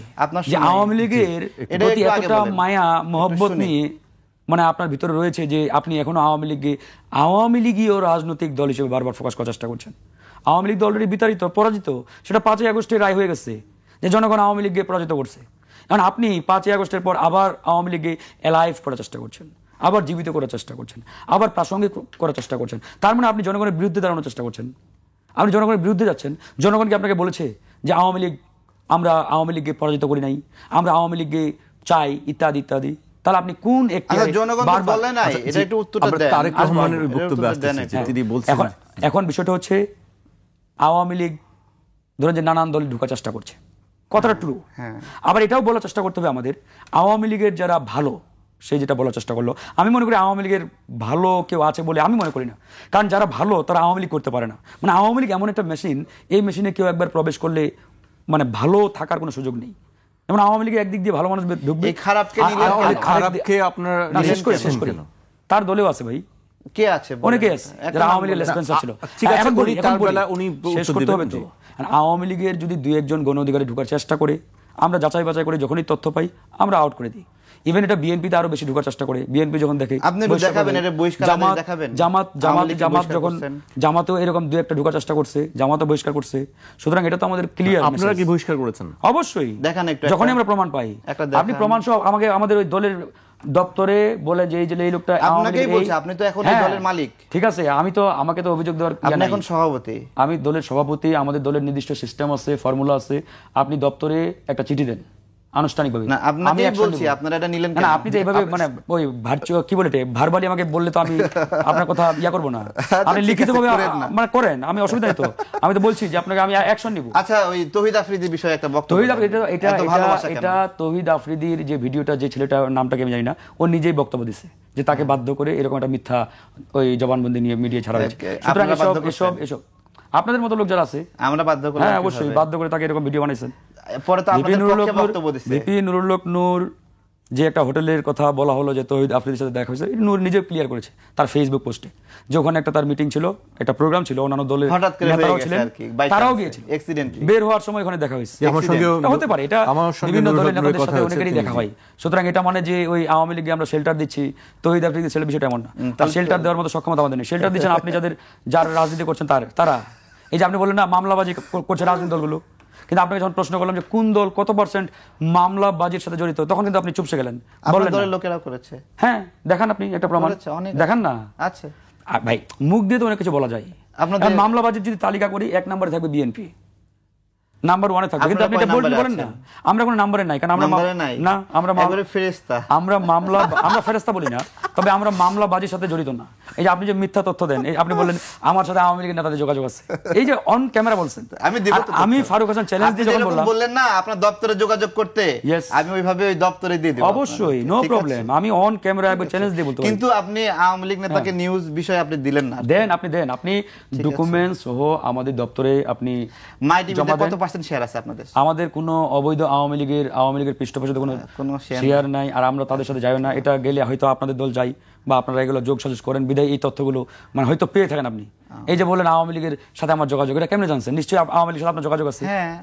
যে আওয়ামী লীগের প্রতি এতটা মায়া মহব্বত নিয়ে মানে আপনার ভিতরে রয়েছে, যে আপনি এখনো আওয়ামী লীগীয় রাজনৈতিক দল হিসেবে বারবার ফোকাস করার চেষ্টা করছেন। আওয়ামী লীগ অলরেডি বিতাড়িত, পরাজিত, সেটা 5ই আগস্টে রায় হয়ে গেছে যে জনগণ আওয়ামী লীগকে পরাজিত করছে। কারণ আপনি 5ই আগস্টের পর আবার আওয়ামী লীগকে অ্যালাইভ করার চেষ্টা করছেন, আবার জীবিত করার চেষ্টা করছেন, আবার প্রাসঙ্গিক করার চেষ্টা করছেন। তার মানে আপনি জনগণের বিরুদ্ধে দাঁড়ানোর চেষ্টা করছেন, আপনি জনগণের বিরুদ্ধে যাচ্ছেন। জনগণকে আপনাকে বলেছে যে আমরা আওয়ামী লীগকে পরাজিত করি নাই, আমরা আওয়ামী লীগকে চাই, ইত্যাদি ইত্যাদি। তাহলে আপনি কোন এখন বিষয়টা হচ্ছে আওয়ামী লীগ ধরেন যে নানান দল ঢোকার চেষ্টা করছে, কথাটা ট্রু। আবার এটাও বলার চেষ্টা করতে হবে আমাদের, আওয়ামী লীগের যারা ভালো, সে যেটা বলার চেষ্টা করলো, আমি মনে করি আওয়ামী লীগের ভালো কেউ আছে বলে আমি মনে করি না। কারণ যারা ভালো তারা আওয়ামী লীগ করতে পারে না। মানে আওয়ামী লীগ এমন একটা মেশিন, এই মেশিনে কেউ একবার প্রবেশ করলে মানে ভালো থাকার কোনো সুযোগ নেই। যেমন আওয়ামী লীগে একদিক দিয়ে ভালো মানুষ ঢুকবে, তার দলেও আছে ভাই, কে আছে, অনেকে আছে যারা আওয়ামী লীগের লেসপেন্সার ছিল। আওয়ামী লীগের যদি 2-1 জন গণ অধিকারে ঢোকার চেষ্টা করে, আমরা যাচাই বাছাই করে যখনই তথ্য পাই আমরা আউট করে দিই। ইভেন এটা বিএনপিতে আরো বেশি ঢোকার চেষ্টা করে। বিএনপি যখন দেখে জামাতও এরকম 2-1টা ঢোকার চেষ্টা করছে, জামাতও বহিষ্কার করছে। সুতরাং এটা তো আমাদের ক্লিয়ার। আপনারা কি বহিষ্কার করেছেন? অবশ্যই, যখনই আমরা প্রমাণ পাই। আপনি প্রমাণ সহ আমাদের ওই দলের দপ্তরে বলে যে এই লোকটা আপনাকেই বলছে, আপনি তো এখন এই দলের মালিক। ঠিক আছে, আমাকে তো অভিযোগ দেওয়ার, আপনি এখন সভাপতি, আমি দলের সভাপতি, আমাদের দলের নির্দিষ্ট সিস্টেম আছে, ফর্মুলা আছে। আপনি দপ্তরে একটা চিঠি দেন আনুষ্ঠানিকভাবে। আমি বলছি আপনারা এটা নিলেন না, আপনি তো এইভাবে মানে ওই ভার্চুয়াল কি বলে ভার্বালি আমাকে বললে তো আমি আপনার কথা করব না। আপনি লিখিতভাবে মানে করেন, আমি অসুবিধা নেই তো। আমি তো বলছি যে আপনাকে আমি অ্যাকশন নিব। আচ্ছা, ওই তৌহিদ আফ্রিদির বিষয়ে একটা বক্তব্য। এটা তৌহিদ আফ্রিদির যে ভিডিওটা, যে ছেলেটার নামটাকে আমি জানি না, ও নিজেই বক্তব্য দিছে যে তাকে বাধ্য করে এরকম একটা মিথ্যা ওই জবানবন্দি নিয়ে মিডিয়া ছাড়া হয়েছে। সুতরাং এসব আপনাদের মতো লোক যারা আছে, আমরা বাধ্য করে, হ্যাঁ অবশ্যই বাধ্য করে তাকে এরকম ভিডিও বানাইছেন। পরে তো আপনাদের পক্ষে বক্তব্য দিছে ভিপি নুরুল হক নূর যে একটা হোটেলের কথা বলা হলো যে তৌহিদ আফ্রিদির সাথে দেখা হয়েছে, নূর নিজে ক্লিয়ার করেছে তার ফেসবুক পোস্টে যে ওখানে একটা তার মিটিং ছিল, একটা প্রোগ্রাম ছিল, অন্যান্য দলের হঠাৎ করে নেতারাও হয়ে গেছে ছিলেন, আর কি, by তারাও chance, গিয়েছিল, accidentally। বের হওয়ার সময় ওখানে দেখা হয়েছে। আমার সঙ্গেও এটা হতে পারে, এটা আমার সঙ্গে বিভিন্ন নূর দলের হকের নেতাদের কথা সাথে হচ্ছে অনেকেরই দেখা হয়। সুতরাং এটা মানে যে ওই আওয়ামী লীগে আমরা শেল্টার দিচ্ছি, তৌহিদ আফ্রিদির ছেলে, বিষয়টা এমন না। শেল্টার দেওয়ার মতো সক্ষমতা আমাদের নেই। শেল্টার দিচ্ছেন আপনি যারা রাজনীতি করছেন তারা। এই যে আপনি বললেন না মামলাবাজি করছে রাজনৈতিক দলগুলো, কিন্তু আপনাকে যখন প্রশ্ন করলাম যে কোন দল কত পার্সেন্ট মামলাবাজির সাথে জড়িত, তখন কিন্তু আপনি চুপসে গেলেন, বললেন দলের লোকেরা করেছে। হ্যাঁ দেখান আপনি একটা প্রমাণ, করেছে, অনেক দেখান না। আচ্ছা ভাই মুখ দিয়ে তো অনেক কিছু বলা যায়। আপনাদের মামলাবাজির যদি তালিকা করি 1 নম্বরে থাকবে বিএনপি, নাম্বার 1-এ থাকবে, কিন্তু আপনি এটা বলেন না। আমরা কোনো নাম্বারে নাই, কারণ আমরা না, আমরা ফেরেশতা, আমরা ফেরেশতা বলি না, তবে আমরা মামলাবাজির সাথে জড়িত না। এই যে আপনি যে মিথ্যা তথ্য দেন, আপনি বললেন আমার সাথে আওয়ামী লীগের নেতাদের যোগাযোগ আছে, এই যে অন ক্যামেরা বলছেন। আমি ফারুক হাসান চ্যালেঞ্জ দিয়ে যখন বললেন না আপনার দপ্তরে যোগাযোগ করতে, আমি ওইভাবে ওই দপ্তরে দিয়ে দেব, অবশ্যই নো প্রবলেম, আমি অন ক্যামেরা একবার চ্যালেঞ্জ দিয়ে বলতে। কিন্তু আপনি আওয়ামী লীগ নেতাকে নিউজ বিষয়ে আপনি দিলেন না। আপনি ডকুমেন্টস সহ আমাদের দপ্তরে আপনি মাই টিভিতে কত পার্সেন্ট শেয়ার আছে আপনাদের? আমাদের কোনো অবৈধ আওয়ামী লীগের পৃষ্ঠপোষকতা কোনো শেয়ার নাই, আর আমরা তাদের সাথে যাই না। এটা গেলে হয়তো আপনাদের দল যাই বা আপনারা এগুলো যোগ সাজস করেন, বিদায় এই তথ্যগুলো মানে হয়তো পেয়ে থাকেন আপনি। এই যে বললেন আওয়ামী লীগের সাথে আমার যোগাযোগ, এটা কেমনে জানছেন? নিশ্চয়ই আওয়ামী লীগের সাথে আপনার যোগাযোগ আছে,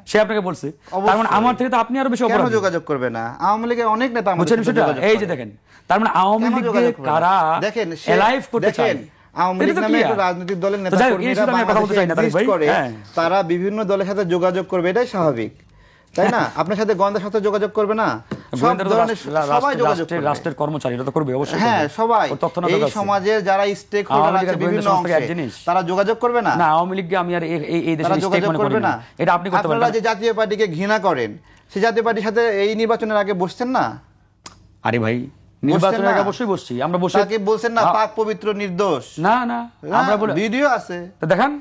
সে আপনাকে বলছে, তার মানে আমার থেকে তো আপনি আরো বেশি অপরাধী। যোগাযোগ করবে না? আওয়ামী লীগের অনেক নেতা আমাদের বুঝছেন বিষয়টা? এই যে দেখেন, তার মানে আওয়ামী লীগকে কারা দেখেন এলাইভ করতে চায়, আওয়ামী লীগ নামে একটা রাজনৈতিক দলের নেতা কর্মীরা তারা বিভিন্ন দলের সাথে যোগাযোগ করবে, এটাই স্বাভাবিক, তাই না? আপনার সাথে গোয়েন্দার সাথে যোগাযোগ করবে না? সবাই যোগাযোগ করবে, রাষ্ট্রের কর্মচারী এটা তো করবে অবশ্যই। হ্যাঁ সবাই, এই সমাজের যারা স্টেক হোল্ডার আছে বিভিন্ন অংশে, তারা যোগাযোগ করবে না? না, আওয়ামী লীগকে আমি আর এই দেশে স্টেক মনে করি না। এটা আপনি করতে পারেন। আপনারা যে জাতীয় পার্টিকে ঘৃণা করেন, সেই জাতীয় পার্টির সাথে এই নির্বাচনের আগে বসছেন না? আরে ভাই, নির্বাচনের আগে অবশ্যই বসছি আমরা, বসে তাকে বলছেন না পাক পবিত্র নির্দোষ? না আমরা বলে ভিডিও আছে, দেখান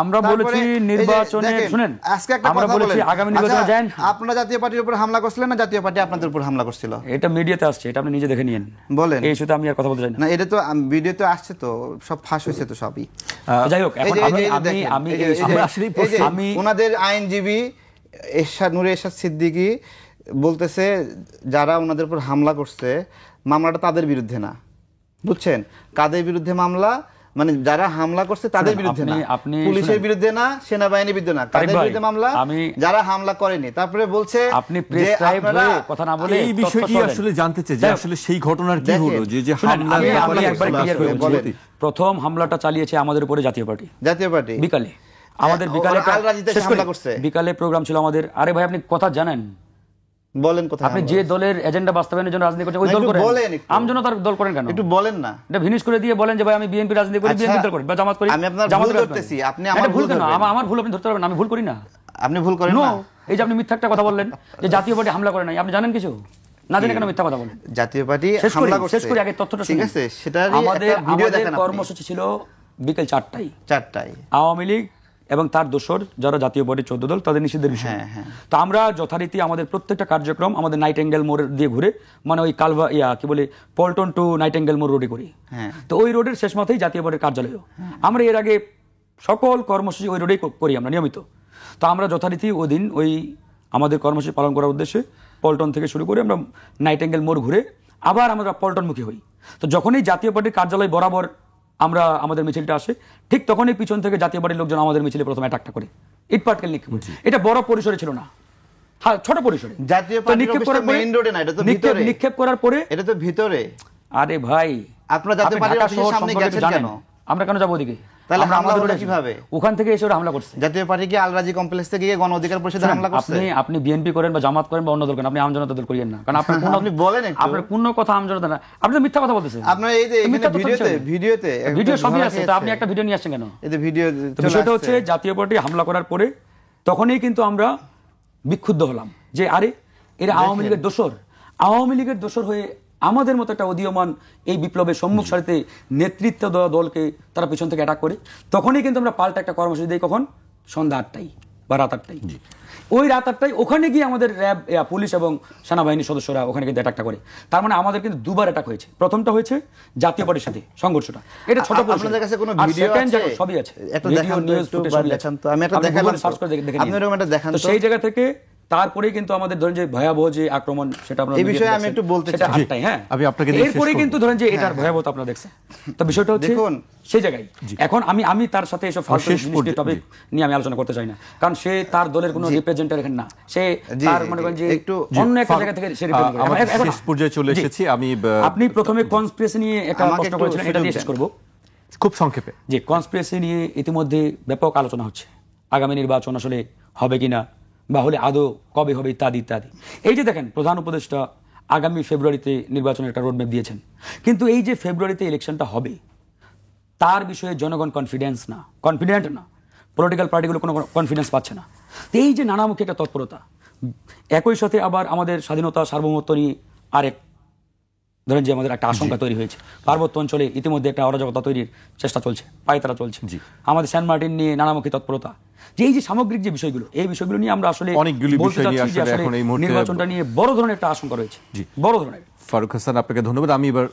আমরা বলেছি নির্বাচনে, শুনেন আজকে একটা আমরা বলেছি আগামী নির্বাচনে যান। আপনারা জাতীয় পার্টির উপর হামলা করছিলেন না জাতীয় পার্টি আপনাদের উপর হামলা করছিল? এটা মিডিয়াতে আসছে, এটা আপনি নিজে দেখে নিয়েন। বলেন, এই ইস্যুতে আমি আর কথা বলতে চাই না। এটা তো ভিডিওতে আসছে, তো সব ফাঁস হয়েছে তো সবই। যাই হোক, এখন আমি ওনাদের আইনজীবী নূরে এরশাদ সিদ্দিকী বলতেছে যারা ওনাদের উপর হামলা করছে মামলাটা তাদের বিরুদ্ধে না, বুঝছেন? কাদের বিরুদ্ধে মামলা? মানে যারা হামলা করছে তাদের বিরুদ্ধে না, পুলিশের বিরুদ্ধে না, সেনাবাহিনীর বিরুদ্ধে না, তাদের বিরুদ্ধে মামলা, যারা হামলা করেনি। তারপরে বলছে আপনি প্রেসক্রাইব হয়ে কথা না বলে এই বিষয়টি আসলে জানতে চাই যে আসলে সেই ঘটনার কি হলো, যে হামলা একবার ক্লিয়ার করে বলেন। প্রথম হামলাটা চালিয়েছে আমাদের উপরে জাতীয় পার্টি বিকালে, আমাদের বিকালে প্রোগ্রাম ছিল আমাদের। আরে ভাই আপনি কথা জানেন, বলেন কথা, আপনি যে দলের এজেন্ডা বাস্তবায়নের জন্য রাজনীতি করছেন ওই দল করেন, আমজনতার দল করেন কেন? একটু বলেন না, এটা ভিনিশ করে দিয়ে বলেন যে ভাই আমি বিএনপি রাজনীতি করি, বিএনপি দল করি বা জামাত করি। আমি আপনার ভুল ধরতেছি, আপনি আমার ভুল কেন? আমার ভুল আপনি ধরতে পারবেন, আমি ভুল করি না। আপনি ভুল করেন না। এই যে আপনি মিথ্যা একটা কথা বললেন যে জাতীয় পার্টি হামলা করে নাই, আপনি জানেন কিছু না জেনে কেন মিথ্যা কথা বলেন? জাতীয় পার্টি হামলা করছে, শেষ করে আগে তথ্যটা ঠিক আছে? সেটা আমাদের কর্মসূচি ছিল বিকেল 4টায় আওয়ামী লীগ এবং তার দোসর যারা জাতীয় পার্টির 14 দল তাদের নিষিদ্ধের বিষয়। তো আমরা যথারীতি আমাদের প্রত্যেকটা কার্যক্রম আমাদের নাইটেঙ্গেল মোড় দিয়ে ঘুরে, মানে ওই কালভা কি বলে পল্টন টু নাইটেঙ্গেল মোড় রোডে করি। তো ওই রোডের শেষ মাথায় জাতীয় পার্টির কার্যালয়। আমরা এর আগে সকল কর্মসূচি ওই রোডেই করি আমরা নিয়মিত। তো আমরা যথারীতি ওই দিন ওই আমাদের কর্মসূচি পালন করার উদ্দেশ্যে পল্টন থেকে শুরু করে আমরা নাইটেঙ্গেল মোড় ঘুরে আবার আমরা পল্টনমুখী হই। তো যখনই জাতীয় পার্টির কার্যালয় বরাবর আমাদের মিছিলটা আসে, ঠিক তখনই পিছন থেকে জাতীয় পার্টির লোকজন আমাদের মিছিলে প্রথমে অ্যাটাকটা করে, ইটপাটকেল নিক্ষেপ। এটা বড় পরিসরে ছিল না, ছোট পরিসরে। জাতীয় পার্টির মেইন রোডে না, এটা তো ভিতরে। নিক্ষেপ করার পরে এটা তো ভিতরে। আরে ভাই, আপনারা জাতীয় পার্টির অফিসের সামনে গেছেন কেন? আমরা কেন যাবো ওদিকে? তাহলে আমাদের রোডে কিভাবে? ওখান থেকে এসে ওরা হামলা করছে। জাতীয় পার্টি কি আলরাজি কমপ্লেক্স থেকে গিয়ে গণ অধিকার পরিষদে হামলা করছে? আপনি বিএনপি করেন বা জামাত করেন বা অন্য দল করেন, আপনি আমজনতা দল করিয়েন না, কারণ আপনি বলেন আপনার পূর্ণ কথা আমজনতা না, আপনি তো মিথ্যা কথা বলতেছেন। আপনার এই যে ভিডিও সবই আছে, তো আপনি একটা ভিডিও নিয়ে আসছেন কেন? এই যে ভিডিও, বিষয়টা হচ্ছে জাতীয় পার্টি হামলা করার পরে তখনই কিন্তু আমরা বিক্ষুব্ধ হলাম যে আরে এরা আওয়ামী লীগের দোসর, আওয়ামী লীগের দোসর হয়ে আমাদের মতো একটা উদীয়মান এই বিপ্লবের সম্মুখ সারিতে নেতৃত্ব দেওয়া দলকে তারা পিছন থেকে অ্যাটাক করে। তখনই কিন্তু আমরা পাল্টা একটা কর্মসূচি দিই, কখন? সন্ধ্যা 8টায় বা রাত 8টায়। ওই রাত 8টায় ওখানে গিয়ে আমাদের র্যাব, পুলিশ এবং সেনাবাহিনীর সদস্যরা ওখানে কিন্তু অ্যাটাকটা করে। তার মানে আমাদের কিন্তু দুবার অ্যাটাক হয়েছে। প্রথমটা হয়েছে জাতীয় পার্টির সাথে সংঘর্ষটা, এটা ছোট পরিসরে। আপনাদের কাছে কোনো ভিডিও আছে? সবই আছে, একটা দেখান তো, একটু দেখান তো, আমি একটা দেখালাম, সার্চ করে দেখে নিন। আপনারা এটা দেখান তো। সেই জায়গা থেকে তারপরে কিন্তু আমাদের ধরেন যে ভয়াবহ যে আক্রমণ সেটা আপনারা এই বিষয়ে দেখছেন। আমি একটু বলতে সেটা চাই। 8টায়, হ্যাঁ আমি আপনাকে দিয়ে শেষ এরপরে করব। কিন্তু ধরেন যে এটার ভয়াবহতা আপনারা দেখছেন। তো বিষয়টা হচ্ছে দেখুন, সেই জায়গায় এখন আমি তার সাথে এসব ফালতু শেষ জিনিস পর্যায়ে- টপিক নিয়ে আমি আলোচনা করতে চাই না, কারণ সে তার দলের কোনো রিপ্রেজেন্টেটিভ এখানে না, সে জি, তার জি, মনে করেন যে একটু অন্য একটা জায়গা থেকে সে রিপ্রেজেন্ট করে। আমরা এখন- শেষ পর্যায়ে চলে জি। এসেছি। আমি আপনি প্রথমে কনস্পিরেসি নিয়ে একটা আমাকে প্রশ্ন একটু করেছিলেন, এটা দিয়ে সুযোগ শেষ দেন। করব। খুব সংক্ষেপে যে কনস্পিরেসি নিয়ে ইতিমধ্যে ব্যাপক আলোচনা হচ্ছে, আগামী নির্বাচন আসলে হবে কিনা বা হলে আদৌ কবে হবে ইত্যাদি ইত্যাদি। এই যে দেখেন প্রধান উপদেষ্টা আগামী ফেব্রুয়ারিতে নির্বাচনের একটা রোডম্যাপ দিয়েছেন, কিন্তু এই যে ফেব্রুয়ারিতে ইলেকশনটা হবে তার বিষয়ে জনগণ কনফিডেন্ট না, পলিটিক্যাল পার্টিগুলো কোনো কনফিডেন্স পাচ্ছে না। তো এই যে নানামুখী একটা তৎপরতা, একই সাথে আবার আমাদের স্বাধীনতা সার্বভৌমত্ব নিয়ে আরেক ধরেন যে আমাদের একটা আশঙ্কা তৈরি হয়েছে, পার্বত্য অঞ্চলে ইতিমধ্যে একটা অরাজকতা তৈরির চেষ্টা চলছে, পায়তারা চলছে, আমাদের সেন্ট মার্টিন নিয়ে নানামুখী তৎপরতা, যে এই যে সামগ্রিক যে বিষয়গুলো, এই বিষয়গুলো নিয়ে আমরা আসলে অনেকগুলি বলতে বিষয় নিয়ে চাচ্ছি যে আসলে আসলে এখন এই মুহূর্তে নির্বাচনটা নিয়ে বড় ধরনের একটা আশঙ্কা রয়েছে, বড় ধরনের। ফারুক হাসান, আপনাকে ধন্যবাদ। আমি এবার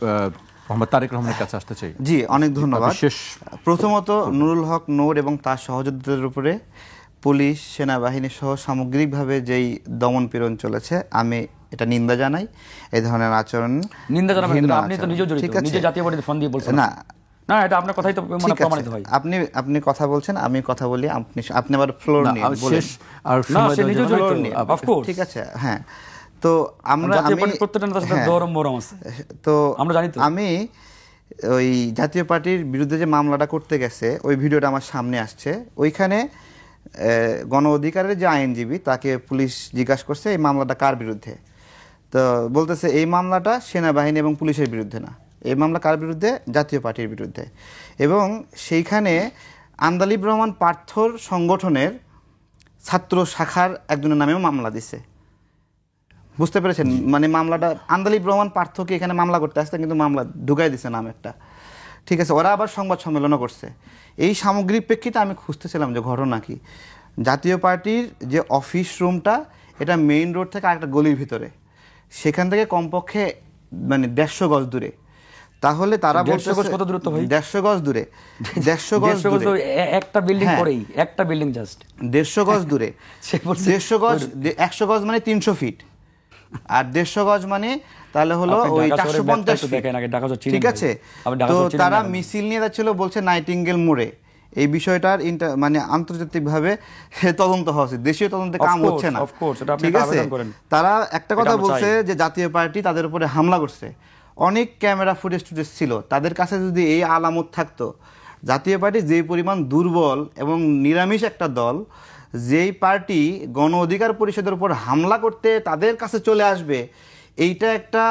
মোহাম্মদ তারেক রহমানের কাছে আসতে চাই। জি, অনেক ধন্যবাদ। আপনি শেষ প্রথমত নুরুল হক নূর এবং তার সহযোদ্ধাদের উপরে পুলিশ, সেনাবাহিনী সহ সামগ্রিকভাবে যেই দমন পীড়ন চলেছে, আমি এটা নিন্দা জানাই। এই ধরনের আচরণ নিন্দা জানাবেন, ঘৃণ্য আপনি তো আচরণ। নিজেও ঠিক জড়িত, আছে? নিজে জাতীয় পার্টিতে ফোন দিয়ে বলছেন না, না, এটা আপনার কথাই তো মানে ঠিক আছে। প্রমাণিত হয়। আপনি কথা বলছেন, আমি কথা বলি, আপনি আবার ফ্লোর না, নিয়ে আমি বলেন। শেষ আর না, সময় সে দেওয়ার নিজেও জন্য- জড়িত, ফ্লোর নিয়ে। of course। ঠিক আছে, হ্যাঁ। তো আমরা জাতীয় আমি পার্টির প্রত্যেকটা নেতার সাথে হ্যাঁ, দরম মরম আছে, তো আমরা জানি তো। আমি ওই জাতীয় পার্টির বিরুদ্ধে যে মামলাটা করতে গেছে, ওই ভিডিওটা আমার সামনে আসছে। ওইখানে গণ অধিকারের যে আইনজীবী, তাকে পুলিশ জিজ্ঞাসা করছে এই মামলাটা কার বিরুদ্ধে। তো বলতেছে এই মামলাটা সেনাবাহিনী এবং পুলিশের বিরুদ্ধে না, এই মামলা কার বিরুদ্ধে? জাতীয় পার্টির বিরুদ্ধে। এবং সেইখানে আন্দালিব রহমান পার্থর সংগঠনের ছাত্র শাখার একজনের নামেও মামলা দিছে। বুঝতে পেরেছেন? মানে মামলাটা আন্দালিব রহমান পার্থকে এখানে মামলা করতে আসতে, কিন্তু মামলা ঢুকাই দিছে নাম একটা। ঠিক আছে, ওরা আবার সংবাদ সম্মেলনও করছে। এই সামগ্রিক প্রেক্ষিতে আমি খুঁজতেছিলাম যে ঘটনা কি। জাতীয় পার্টির যে অফিস রুমটা, এটা মেইন রোড থেকে আরেকটা গলির ভিতরে, সেখান থেকে কমপক্ষে মানে 150 গজ দূরে। তাহলে তারা 150 গজ কত দূরত্ব ভাই? 150 গজ দূরে, 150 গজ 150 গজ তো দূরে, একটা বিল্ডিং হ্যাঁ। করেই, একটা বিল্ডিং জাস্ট 150 গজ দূরে। সে বলছে 150 গজ, 100 গজ মানে 300 ফিট, আর 150 গজ মানে তাহলে হলো আপনি ওই ঢাকা শহরের ম্যাপটা 450 একটু ফিট। দেখেন আগে, ঢাকা শহর চিনেন ঠিক ভাই। আছে, আপনি ঢাকা তো শহর চিনেন তারা না? মিছিল নিয়ে যাচ্ছিল, বলছে নাইটিঙ্গেল মোড়ে। এই বিষয়টার মানে আন্তর্জাতিকভাবে তদন্ত হওয়া উচিত, দেশীয় তদন্তে কাম course, হচ্ছে না। of course, এটা আপনি ঠিক একটা আছে, আবেদন করেন। তারা একটা কথা এটা আমরা বলছে চাই। যে জাতীয় পার্টি তাদের উপরে হামলা করছে। অনেক ক্যামেরা ফুটেজ ছিল, তাদের কাছে যদি এই আলামত থাকতো, জাতীয় পার্টি যে পরিমাণ দুর্বল এবং নিরামিষ একটা দল, যেই পার্টি গণ অধিকার পরিষদের উপর হামলা করতে তাদের কাছে চলে আসবে, এইটা একটা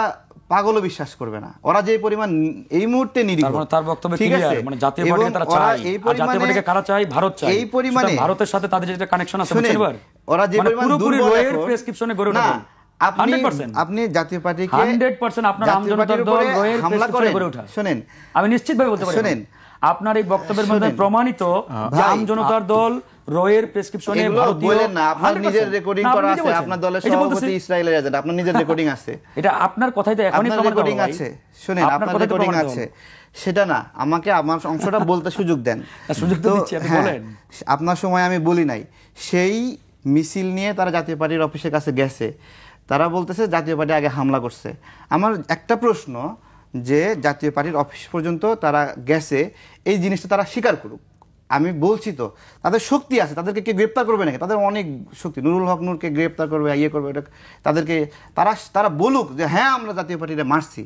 পাগলও বিশ্বাস করবে না। ওরা যে পরিমাণ এই মুহূর্তে নিরীহ, তার মানে তার বক্তব্য ঠিক ক্লিয়ার, আছে? মানে জাতীয় এবং পার্টিকে তারা ওরা চায়, এই আর জাতীয় পরিমাণে, পার্টিকে কারা চায়? ভারত চায়। এই পরিমাণে সুতরাং ভারতের সাথে তাদের যেটা কানেকশন আছে, শুনেন, বুঝছেন এবার? ওরা যে মানে পরিমাণ পুরোপুরি দুর্বল রয়ের এখন, প্রেসক্রিপশনে গড়ে না, ওঠা। আপনি 100% আপনি জাতীয় পার্টিকে 100% আপনার জাতীয় আমজনতার পার্টির দল উপরে রয়ের হামলা প্রেসক্রিপশনে করেন। গড়ে ওঠা। শুনেন, আমি নিশ্চিতভাবে বলতে পারি, শুনেন, আপনার এই বক্তব্যের মধ্যে শুনেন, প্রমাণিত যে ভাই, আমজনতার দল রয়ের প্রেসক্রিপশনে এগুলো ভারতীয় বলেন না, আপনার 100% নিজের রেকর্ডিং না, আপনি করা নিজে আছে, বলছেন। আপনার দলের এই যে বলতেছি, সভাপতি ইসরায়েলের এজেন্ট, আপনার নিজের রেকর্ডিং আছে। এটা আপনার কথাই তো এখনই আপনার প্রমাণিত রেকর্ডিং হলো ভাই। আছে, শুনেন, আপনার আপনার কথাই তো রেকর্ডিং প্রমাণিত আছে। হলো। সেটা না, আমাকে আমার অংশটা বলতে সুযোগ দেন। সুযোগ তো তো দিচ্ছি, আপনি হ্যাঁ, বলেন। আপনার সময় আমি বলি নাই। সেই মিছিল নিয়ে তারা জাতীয় পার্টির অফিসের কাছে গেছে, তারা বলতেছে জাতীয় পার্টি আগে হামলা করছে। আমার একটা প্রশ্ন, যে জাতীয় পার্টির অফিস পর্যন্ত তারা গেছে, এই জিনিসটা তারা স্বীকার করুক। আমি বলছি তো, তাদের শক্তি আছে, তাদেরকে কে গ্রেপ্তার করবে নাকি? তাদের অনেক শক্তি। নুরুল হক নূরকে গ্রেপ্তার করবে, ইয়ে করবে, এটা তাদেরকে তারা বলুক যে হ্যাঁ আমরা জাতীয় পার্টিরে মারছি,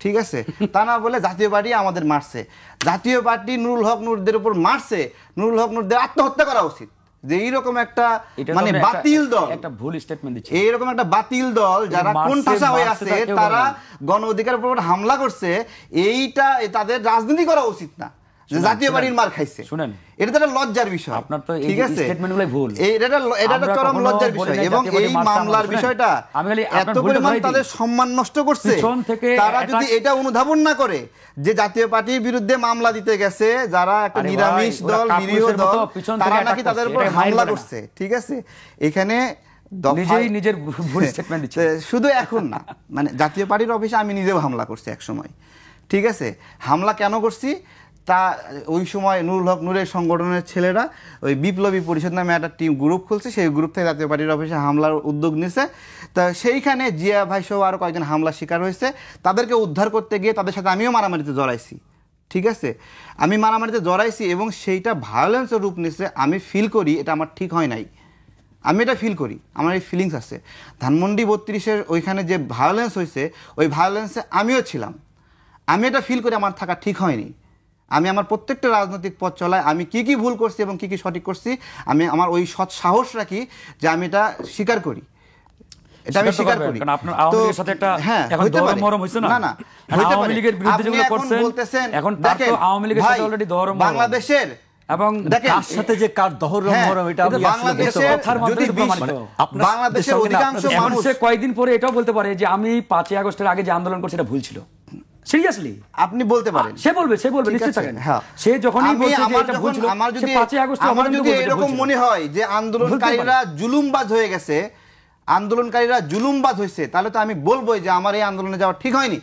ঠিক আছে? তা না বলে জাতীয় পার্টি আমাদের মারছে, জাতীয় পার্টি নুরুল হক নূরদের উপর মারছে, নুরুল হক নূরদের আত্মহত্যা করা উচিত। যে এইরকম একটা এটা তো মানে আপনি বাতিল দল, একটা ভুল স্টেটমেন্ট দিচ্ছেন। এইরকম একটা বাতিল দল যারা মারছে, কোণঠাসা হয়ে মারছে আছে, তা কেউ তারা বলে না। গণ অধিকারের উপর হামলা করছে, এইটা তাদের রাজনীতি করা উচিত না। যে জাতীয় পার্টির মার খাইছে, শুনেন, এটা তো একটা লজ্জার বিষয়। আপনার তো ঠিক আছে, স্টেটমেন্টগুলোই ভুল। এটা একটা চরম লজ্জার বিষয়। এবং এই মামলার বিষয়টা এত পরিমাণ তাদের সম্মান নষ্ট করছে, তারা যদি এটা অনুধাবন না করে যে জাতীয় পার্টির বিরুদ্ধে মামলা দিতে গেছে যারা একটা নিরামিষ দল, নিরীহ দল, তারা নাকি তাদের উপর হামলা করছে। ঠিক আছে, এখানে নিজের ভুল স্টেটমেন্ট দিচ্ছে। শুধু এখন না, মানে জাতীয় পার্টির অফিসে আমি নিজেও হামলা করছি এক সময়। ঠিক আছে, হামলা কেন করছি? তা ওই সময় নুরুল হক নূরের সংগঠনের ছেলেরা ওই বিপ্লবী পরিষদ নামে একটা গ্রুপ খুলছে, সেই গ্রুপ থেকে জাতীয় পার্টির অফিসে হামলার উদ্যোগ নিছে। তা সেইখানে জিয়া ভাই সহ আরও কয়েকজন হামলার শিকার হয়েছে। তাদেরকে উদ্ধার করতে গিয়ে তাদের সাথে আমিও মারামারিতে জড়াইছি, ঠিক আছে, আমি মারামারিতে জড়াইছি এবং সেইটা ভায়োলেন্সের রূপ নিচ্ছে। আমি ফিল করি এটা আমার ঠিক হয় নাই, আমি এটা ফিল করি, আমার এই ফিলিংস আছে। ধানমন্ডি 32-এর ওইখানে যে ভায়োলেন্স হয়েছে, ওই ভায়োলেন্সে আমিও ছিলাম, আমি এটা ফিল করি আমার থাকা ঠিক হয়নি। আমি আমার প্রত্যেকটা রাজনৈতিক পথ চলায় আমি কি কি ভুল করছি এবং কি কি সঠিক করছি, আমি আমার ওই সৎ সাহস রাখি যে আমি এটা স্বীকার করি, এটা আমি স্বীকার করি। কারণ আপনার আওয়ামী লীগের সাথে একটা এখন দরম মরম হইছে না, না আওয়ামী লীগের বিরুদ্ধে যেগুলো করছেন এখন তার তো আওয়ামী লীগের সাথে অলরেডি দরম বাংলাদেশের এবং কার সাথে যে কার দহরম মরম এটা আমি বাংলাদেশের যদি বাংলাদেশের অধিকাংশ মানুষ কয়েকদিন পরে এটাও বলতে পারে যে আমি 5ই আগস্টের আগে যে আন্দোলন করছি এটা ভুল ছিল। সিরিয়াসলি আপনি বলতে পারেন, সে বলবে নিশ্চিত থাকেন। হ্যাঁ, সে যখনই বলছে যে এটা ভুল ছিল, আমার যদি 5ই আগস্ট আমার যদি এরকম মনে হয় যে আন্দোলনকারীরা জুলুমবাজ হয়ে গেছে, আন্দোলনকারীরা জুলুমবাজ হয়েছে, তাহলে তো আমি বলবোই যে আমার এই আন্দোলনে যাওয়া ঠিক হয়নি।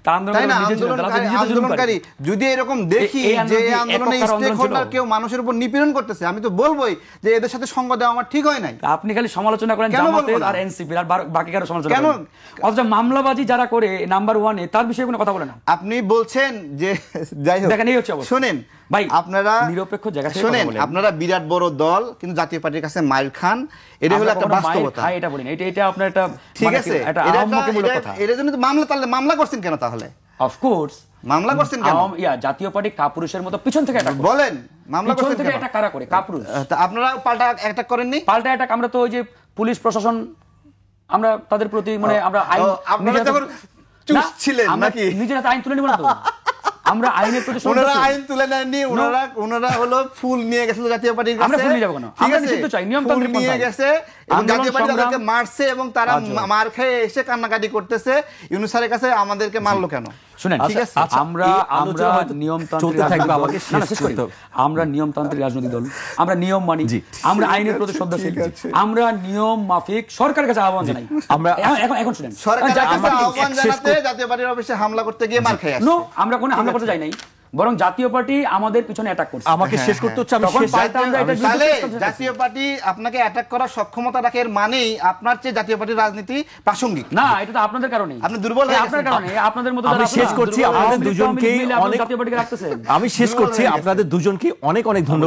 তাই না? আন্দোলনকারী যদি এরকম দেখি যে আন্দোলনে স্টেক হোল্ডার কেউ মানুষের উপর নিপীড়ন করতেছে, আমি তো বলবোই যে এদের সাথে সঙ্গ দেওয়া আমার ঠিক হয় নাই। আপনি খালি সমালোচনা করেন জামাতের আর এনসিপির, আর বাকি কারো সমালোচনা করেন, অথচ মামলাবাজি যারা করে নাম্বার 1-এ তার বিষয়ে কোনো কথা বলে না। আপনি বলছেন যে যাই হোক, দেখেন এই হচ্ছে অবস্থা। শুনেন ভাই, আপনারা নিরপেক্ষ জায়গা থেকে শুনেন, কথা বলেন। আপনারা বিরাট বড় দল কিন্তু জাতীয় পার্টির কাছে মাইর খান, এটা হলো একটা বাস্তবতা। এটা বলেন, এটা আপনার একটা ঠিক আছে, এটা আহম্মকমূলক কথা। এর জন্য তো মামলা করছেন কেন তাহলে? অফ কোর্স মামলা করছেন কেন? জাতীয় পার্টি কাপুরুষের মতো পিছন থেকে অ্যাটাক বলেন, মামলা করছেন কেন? এটা কারা করে? কাপুরুষ। তা আপনারা পাল্টা অ্যাটাক করেননি? পাল্টা অ্যাটাক আমরা তো ওই যে পুলিশ প্রশাসন, আমরা তাদের প্রতি মানে আমরা আইন, আপনারা তখন চুপ ছিলেন নাকি? নিজের হাতে আইন তুলে নিব না তো, আমরা আইনের প্রতি ওনারা আইন তুলে নেননি, ওনারা হলো ফুল নিয়ে গেছিল জাতীয় পার্টির কাছে। আমরা ফুল নিয়ে যাব কেন? আমরা নিষিদ্ধ চাই, নিয়মতান্ত্রিক নিয়ে গেছে এবং জাতীয় পার্টি তাদেরকে মারছে এবং তারা মার খেয়ে এসে কান্নাকাটি করতেছে ইউনূস স্যারের কাছে, আমাদেরকে মারলো কেন? শুনেন, ঠিক আছে, আমরা নিয়মতান্ত্রিক আমরা নিয়মতান্ত্রিক রাজনৈতিক দল, আমরা নিয়ম মানি, আমরা আইনের প্রতি শ্রদ্ধাশীল, আমরা নিয়ম মাফিক সরকারের কাছে আহ্বান জানাই। আমরা এখন শুনেন, সরকারের কাছে আহ্বান জানাতে জাতীয় পার্টির অফিসে হামলা করতে গিয়ে মার খেয়ে আসে। আমরা কোনো হামলা করতে যাই নাই, বরং জাতীয় পার্টি আমাদের পিছনে অ্যাটাক করছে। আমাকে শেষ করতে হচ্ছে, জাতীয় পার্টি আপনাকে অ্যাটাক করার সক্ষমতা রাখে, এর মানেই আপনার চেয়ে জাতীয় পার্টির রাজনীতি প্রাসঙ্গিক না। এটা তো আপনাদের কারণে, আপনি দুর্বল হয়ে গেছেন। আপনার কারণে, আপনাদের মতো আমি শেষ করছি আপনাদের দুজনকে জাতীয় পার্টিকে রাখতেছেন। আমি শেষ করছি আপনাদের দুজনকে অনেক অনেক ধন্যবাদ।